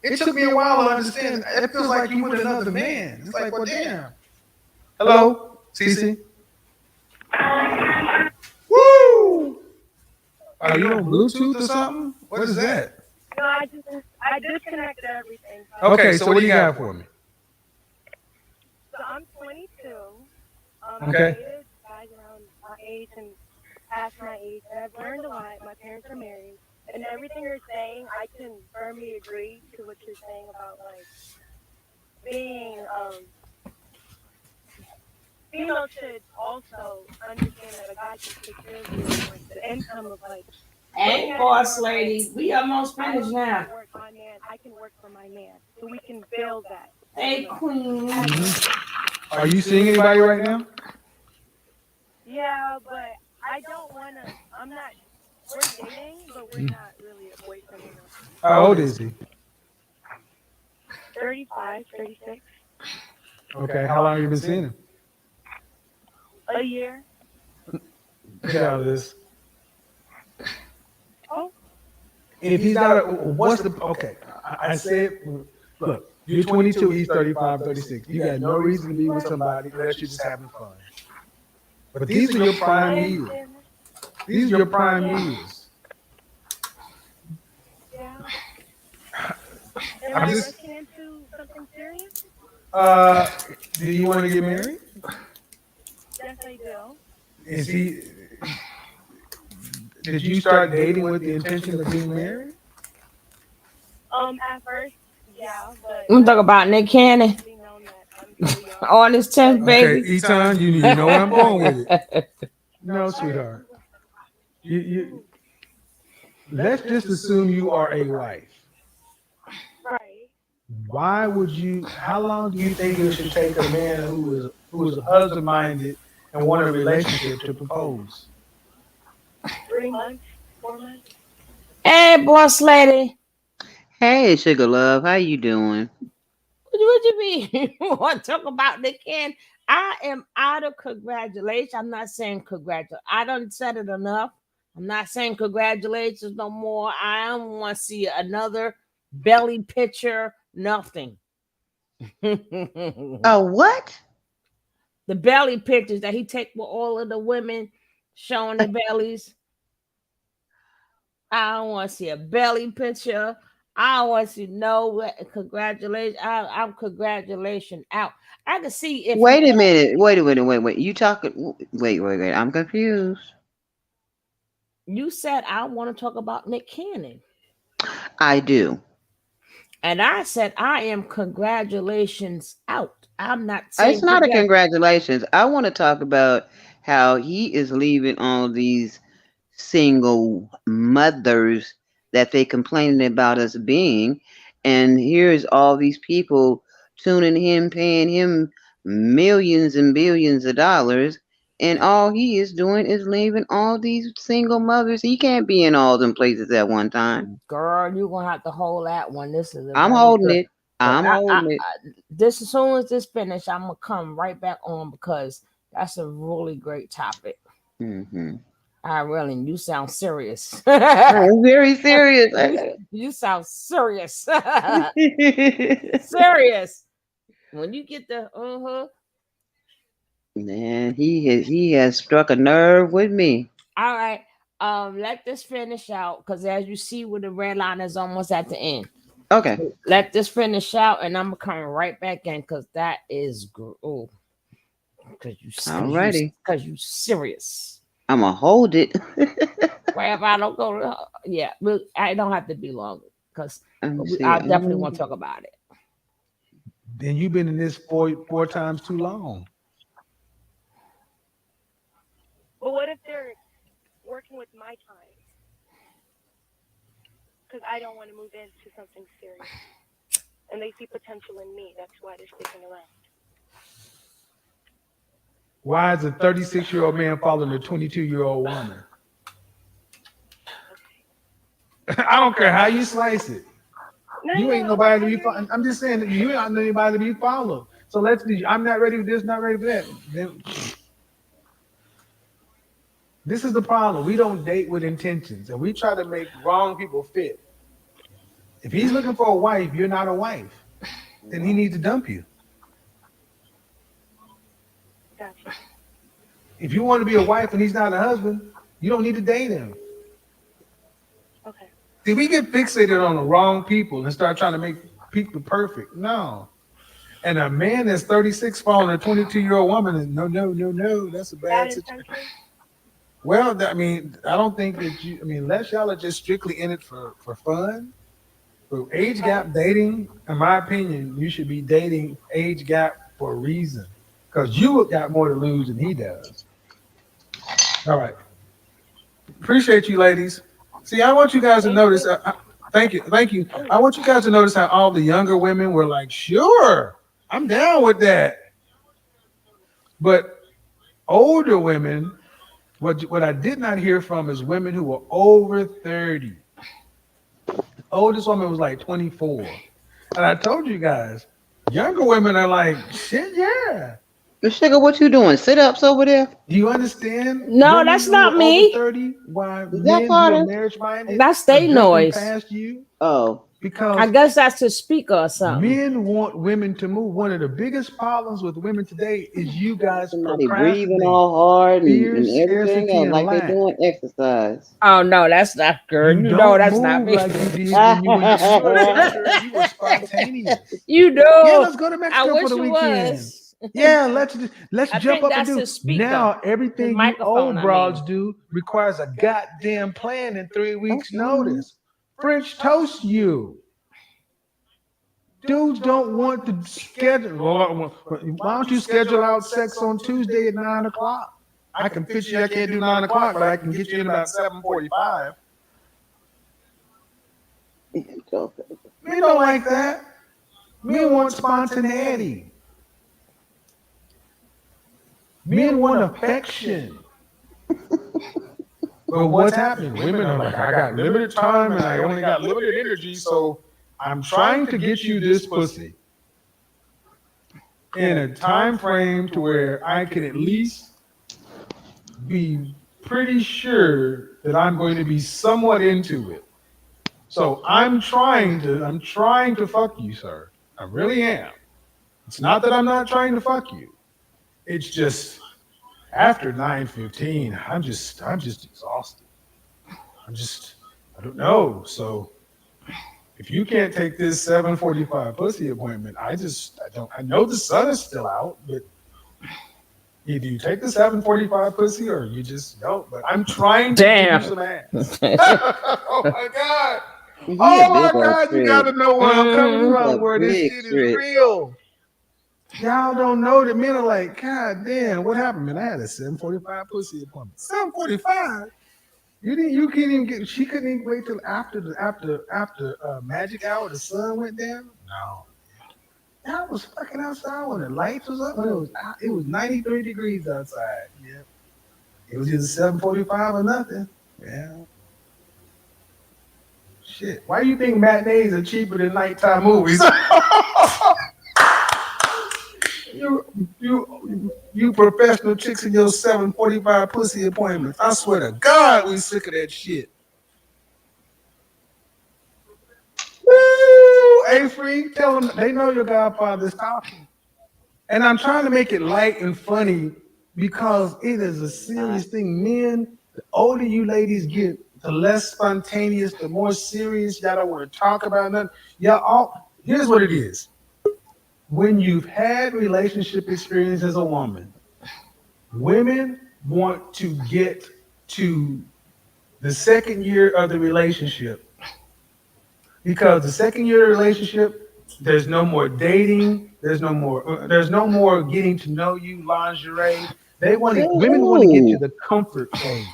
It took me a while to understand. It feels like you with another man. It's like, well, damn. Hello, Cece. Woo! Are you on Bluetooth or something? What is that? No, I disconnected everything. Okay, so what do you got for me? So I'm 22. Okay. I dated guys around my age and past my age, and I've learned a lot. My parents are married, and everything you're saying, I can firmly agree to what you're saying about like being females should also understand that a guy can take care of you and like the income of like looking Hey, at it boss more like lady. We almost I finished don't need to now. work my man, I can work for my man. So we can build that Hey, together. queen. Are you seeing anybody right now? Yeah, but I don't wanna I'm not we're dating, but we're not really a boyfriend and a How old is he? 35, 36, Okay, how long have you been seeing him? a year. Get out of this. Oh, If he's not, what's the, okay, I said, look, you're 22, he's 35, 36. You got no reason to be with somebody unless you're just having fun. But these are your I prime years. understand that. These are your prime years. Yeah. Am I'm I just, rushing into something serious? uh, do you want to get married? Yes, I do. Is he, did you start dating with the intention of being married? At first, yeah, but I'm talking I've about Nick Cannon. recently known that I'm too young. On his 10th But Okay, baby. Eton, you know where I'm going with it. No, all right, sweetheart. You let's just assume you are a wife. right. Why would you? How long do you think it should take a man who is husband minded and want a relationship to propose? 3 months, 4 months. Hey, boss lady. Hey, sugar love, how you doing? What you mean? You want to talk about Nick Cannon? I am out of congratulations. I'm not saying congratulations. I done said it enough. I'm not saying congratulations no more. I don't want to see another belly picture. Nothing. Oh, what? The belly pictures that he take with all of the women showing their bellies. I don't want to see a belly picture. I don't want to see no congratulations. I'm congratulation out. I can see if he Wait a minute. Wait a minute. Wait. You talking? Wait. I'm confused. you said I want to talk about Nick Cannon. I do. And I said I am congratulations out. I'm not It's saying not a congrat. congratulations. I want to talk about how he is leaving all these single mothers that they complaining about us being, and here's all these people tuning him, paying him millions and billions of dollars, and all he is doing is leaving all these single mothers. He can't be in all them places at one time. Girl, you're gonna have to hold that one. This is a I'm very holding good. it. But I'm holding it. this as soon as this finish, I'm gonna come right back on because that's a really great topic. Hmm. I really, you sound serious. I'm very serious. You sound serious. Serious. When you get the Man, he has struck a nerve with me. all right. Let this finish out because as you see, with the red line is almost at the end. Okay. Let this finish out, and I'm coming right back in because that is oh, Alrighty. because you serious. I'ma hold it. Where if I don't go, yeah, I don't have to be long because Let me I see. definitely want to talk about it. Then you've been in this four times too long. But what if they're working with my time? Because I don't want to move into something serious. And they see potential in me. That's why they're sticking around. Why is a 36-year-old man following a 22-year-old woman? I don't care how you slice it. No, You ain't no, nobody to I be hear followed. you. I'm just saying that you ain't anybody to be followed. So let's be. I'm not ready for this, not ready for that. Then this is the problem. We don't date with intentions, and we try to make wrong people fit. If he's looking for a wife, you're not a wife. Then he needs to dump you. Gotcha. If you want to be a wife and he's not a husband, you don't need to date him. Okay. See, we get fixated on the wrong people and start trying to make people perfect. No. And a man that's 36 following a 22-year-old woman is no. That's a Bad bad situation. intentions? Well, I mean, I don't think that you. I mean, unless y'all are just strictly in it for fun. But age gap dating, in my opinion, you should be dating age gap for a reason, because you got more to lose than he does. All right, appreciate you, ladies. See, I want you guys to Thank notice. you. Thank you. I want you guys to notice how all the younger women were like, "Sure, I'm down with that," but older women. What I did not hear from is women who were over 30. The oldest woman was like 24. And I told you guys, younger women are like, shit, yeah. Sugar, what you doing? Sit ups over there? Do you understand No, women that's who not are over me. 30? Why Is that men who are Carter? marriage minded That's are they jumping noise. past you? Oh, I Because guess that's the speaker or something. men want women to move. One of the biggest problems with women today is you guys somebody breathing procrastinate. all hard Fear, and everything scarcity, else, and like they lack. doing exercise. Oh no, that's not girl. You You know don't that's not move me. like you did when you were younger. You were spontaneous. You Yeah, know, let's go to I Mexico for wish the it weekend. was. Yeah, let's I jump think up and that's do. his speaker, Now his everything you microphone. old I mean, broads do requires a goddamn plan in 3 weeks Mhm. notice. French toast you. Dudes don't want to schedule. Well, why don't you schedule out sex on Tuesday at 9 o'clock? I can fit you. I can't do 9 o'clock, but I can get you in about 7:45. Men don't like that. Men want spontaneity. Men want affection. But what's happening? Women are like, I got limited time and I only got limited energy, so I'm trying to get you this pussy in a time frame to where I can at least be pretty sure that I'm going to be somewhat into it. So I'm trying to fuck you, sir. I really am. It's not that I'm not trying to fuck you. it's just after 9:15, I'm just exhausted. I'm just I don't know. So if you can't take this 7:45 pussy appointment, I don't I know the sun is still out, but either you take the 7:45 pussy or you just don't. But I'm trying to give you Damn. some ass. Oh my god. He a Oh big my old god, you trick. gotta know where I'm coming Mm, He a from, where this big shit is trick. real. Y'all don't know that men are like, God damn, what happened, man? I had a 7:45 pussy appointment. 7:45? You can't even get she couldn't even wait till after magic hour the sun went down? No. I was fucking outside when the lights was up when it was 93 degrees outside. Yeah. It was either 7:45 or nothing. Yeah. Shit. Why do you think matinees are cheaper than nighttime movies? you you professional chicks in your 7:45 pussy appointments. I swear to God, we sick of that shit. Woo! A free, tell them they know your godfather's talking. And I'm trying to make it light and funny because it is a serious thing. Men, the older you ladies get, the less spontaneous, the more serious. Y'all don't want to talk about nothing. Y'all all here's what it is. When you've had relationship experience as a woman, women want to get to the second year of the relationship because the second year of the relationship, there's no more dating, there's no more getting to know you lingerie. Women want to get to Ooh. the comfort phase.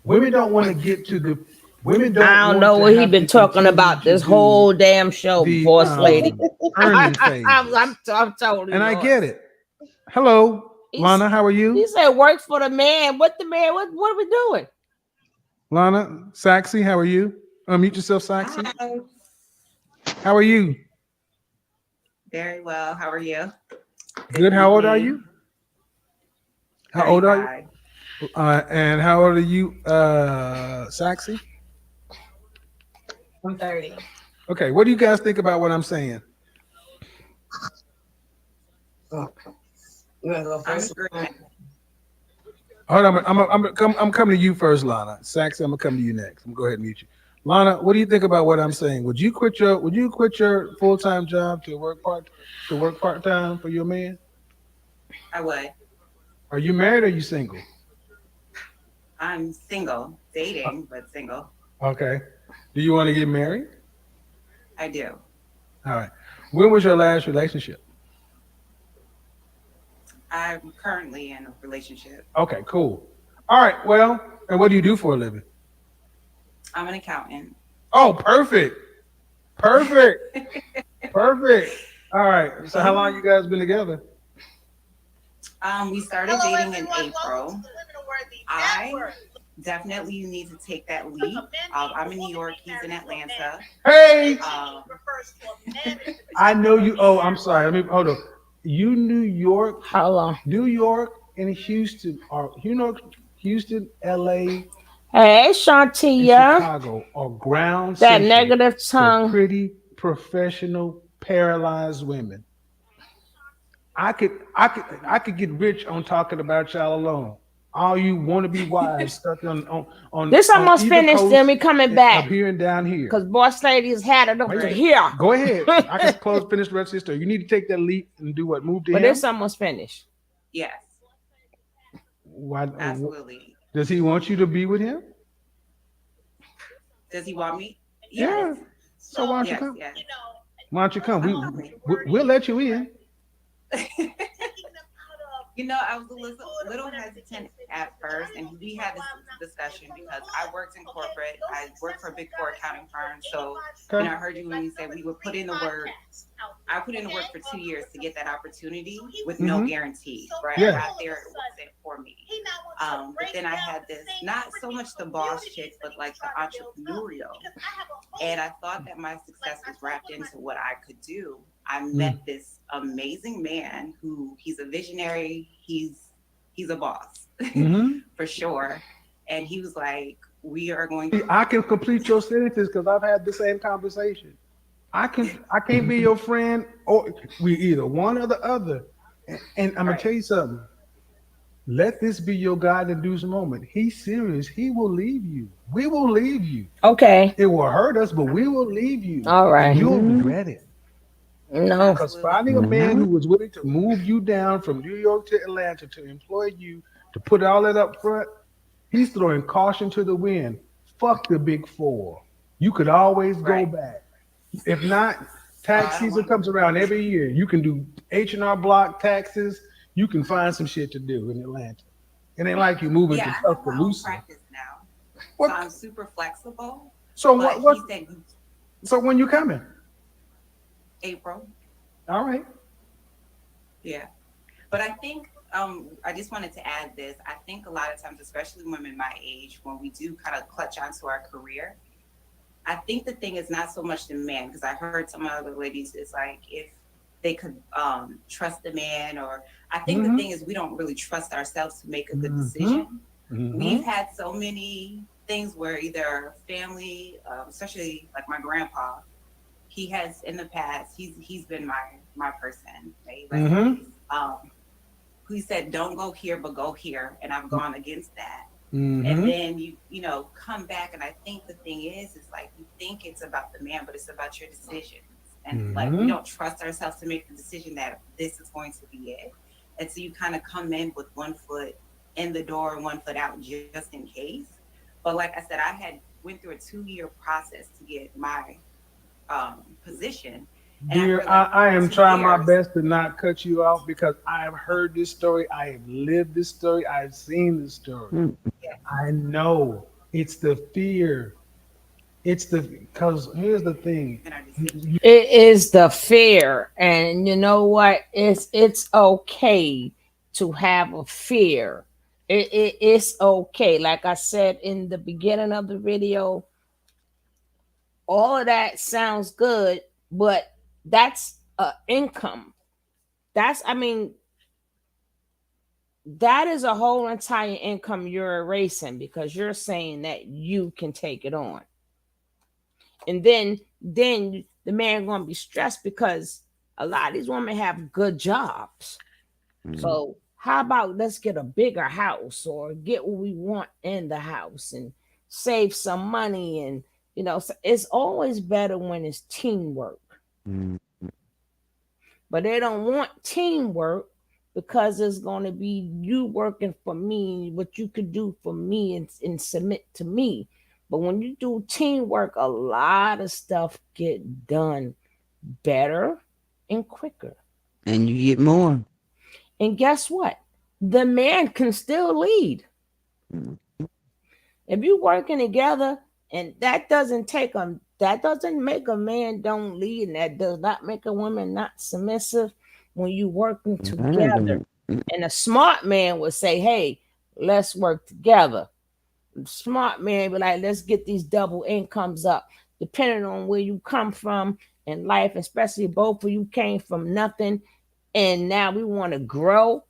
Women don't want to get to the women don't I don't want know to what he have to been talking continue about to this do whole damn show, the boss lady. earning phases. I'm totally And I get lost. it. Hello, He's Lana, how are he you? said work for the man. What the man? What are we doing? Lana, Saxy, how are you? Unmute yourself, Saxy. Hi, How are you? very well. How are you? Good Good. How old are you? evening. How old are you? 35. And how old are you, Saxy? I'm 30. Okay, what do you guys think about what I'm saying? You want to go I'm first? Agreeing. Hold on, I'm coming to you first, Lana. Saxy, I'm gonna come to you next. I'm gonna go ahead and mute you. Lana, what do you think about what I'm saying? Would you quit your full time job to work part time for your man? I would. Are you married or are you single? I'm single, dating, but single. Okay. Do you want to get married? I do. All right. When was your last relationship? I'm currently in a relationship. Okay, cool. All right. Well, and what do you do for a living? I'm an accountant. Oh, perfect. Perfect. Perfect. All right. So how long you guys been together? We started dating in April. I definitely you need to take that leap. I'm in New York. He's in Atlanta. Hey, Um, I know you. Oh, I'm sorry. Let me hold on. You How long? New York and Houston, or Houston, LA, Hey, and Shantia. Chicago are ground That central negative for tongue. pretty professional paralyzed women. I could get rich on talking about y'all alone. All you want to be wives stuck This on almost either finished. Then coast we coming up back here and down here. because boss lady's had it Why up you to take, here. go ahead. I can finish the rest of this story. You need to take that leap and do what? Move to But this him? almost finished. yes, Why absolutely. does he want you to be with him? Does he want me? Yeah. Yes. So why don't you Yes, come? yes. Why don't you come? I'm on it. We'll let you in. I was a little hesitant at first, and we had this discussion because I worked in corporate. I worked for a big four accounting firm. So, Okay. I heard you when you said we would put in the work. I put in the work for 2 years to get that opportunity with no guarantee, right? Yeah. I got there, it wasn't for me. But then I had this, not so much the boss chick, but like the entrepreneurial. And I thought that my success was wrapped into what I could do. I met this amazing man who he's a visionary. He's a boss for sure. And he was like, we are going to. I can complete your sentences because I've had the same conversation. I can't be your friend, or we either one or the other. And I'm gonna Right. tell you something. Let this be your God induced moment. He's serious. He will leave you. We will leave you. Okay. It will hurt us, but we will leave you, All and right. you'll Mm-hmm. regret it. No. Because Absolutely. finding a man Mm-hmm. who was willing to move you down from New York to Atlanta to employ you to put all that up front, he's throwing caution to the wind. Fuck the big four. You could always go Right. back. If not, Oh, tax I don't season want to go comes back. around every year. You can do H&R Block taxes. You can find some shit to do in Atlanta. It ain't like you moving Yeah, to I have my own Tuscaloosa. practice now, so What? I'm super flexible. So But what? What? he said So when you coming? April. All right. Yeah. But I think I just wanted to add this. I think a lot of times, especially women my age, when we do kind of clutch onto our career, I think the thing is not so much the man, because I heard some other ladies is like if they could trust the man, or I think the Mm-hmm. thing is we don't really trust ourselves to make a good Mm-hmm. decision. Mm-hmm. We've had so many things where either family, especially like my grandpa, he has in the past, he's been my person. May he rest in Mm-hmm. peace. Who said don't go here but go here, and I've gone against that. And Mm-hmm. then you come back, and I think the thing is like you think it's about the man, but it's about your decisions. And like we Mm-hmm. don't trust ourselves to make the decision that this is going to be it. And so you kind of come in with one foot in the door and one foot out just in case. But like I said, I had went through a 2-year process to get my position. And Dear, after like I am trying my 2 years, best to not cut you off because I have heard this story. I have lived this story. I've seen this story. yeah, I know it's the fear. It's the because here's the thing. in our decision. It is the fear, and you know what? It's okay to have a fear. It's okay. Like I said in the beginning of the video, all of that sounds good, but that's income. That's I mean that is a whole entire income you're erasing because you're saying that you can take it on, and then the man gonna be stressed because a lot of these women have good jobs. So how about let's get a bigger house or get what we want in the house and save some money, and so it's always better when it's teamwork. Mm-hmm. But they don't want teamwork because it's going to be you working for me, what you could do for me, and submit to me. But when you do teamwork, a lot of stuff get done better and quicker. And you get more. And guess what? The man can still lead. Mm-hmm. If you working together, and that doesn't make a man don't lead, and that does not make a woman not submissive when you working together. And a smart man would say, hey, let's work together. Smart man be like, let's get these double incomes up. Depending on where you come from in life, especially both of you came from nothing and now we want to grow,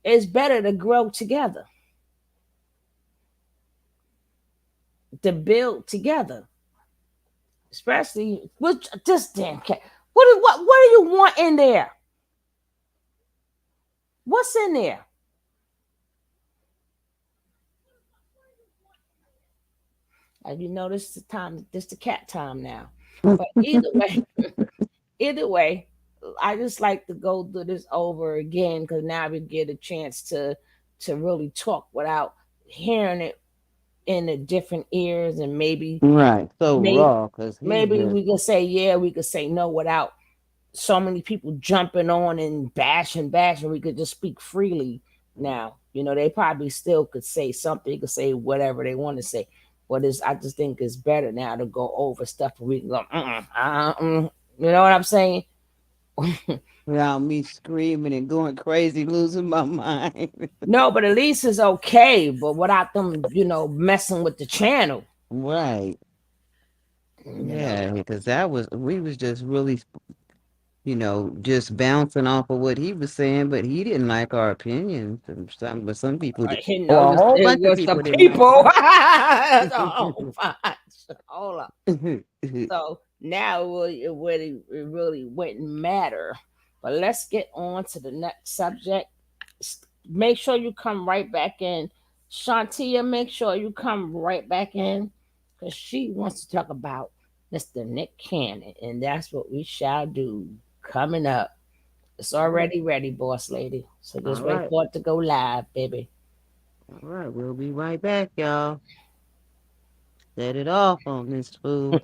it's better to grow together, to build together. Especially with this damn cat. What do you want in there? What's in there? As you notice the time, this the cat time now. But either way, I just like to go through this over again because now we get a chance to really talk without hearing it in the different ears, and Right. So maybe raw because he maybe just we could say yeah, we could say no without so many people jumping on and bashing. We could just speak freely now. They probably still could say something. They could say whatever they want to say. But I just think it's better now to go over stuff where we can go, you know what I'm saying? without me screaming and going crazy, losing my mind. No, but at least it's okay. But without them, messing with the channel, Right. you know. Yeah, because we was just really, just bouncing off of what he was saying, but he didn't like our opinions. But some people did. Or a whole It bunch of was the people didn't like people. it. Oh, hold up. So now it really wouldn't matter But let's get on to the next subject. Make sure you come right back in. Shantia, make sure you come right back in because she wants to talk about Mr. Nick Cannon, and that's what we shall do coming up. It's All right. already ready, boss lady. So All just wait right. for it to go live, baby. All right. We'll be right back, y'all. Set it off on this fool.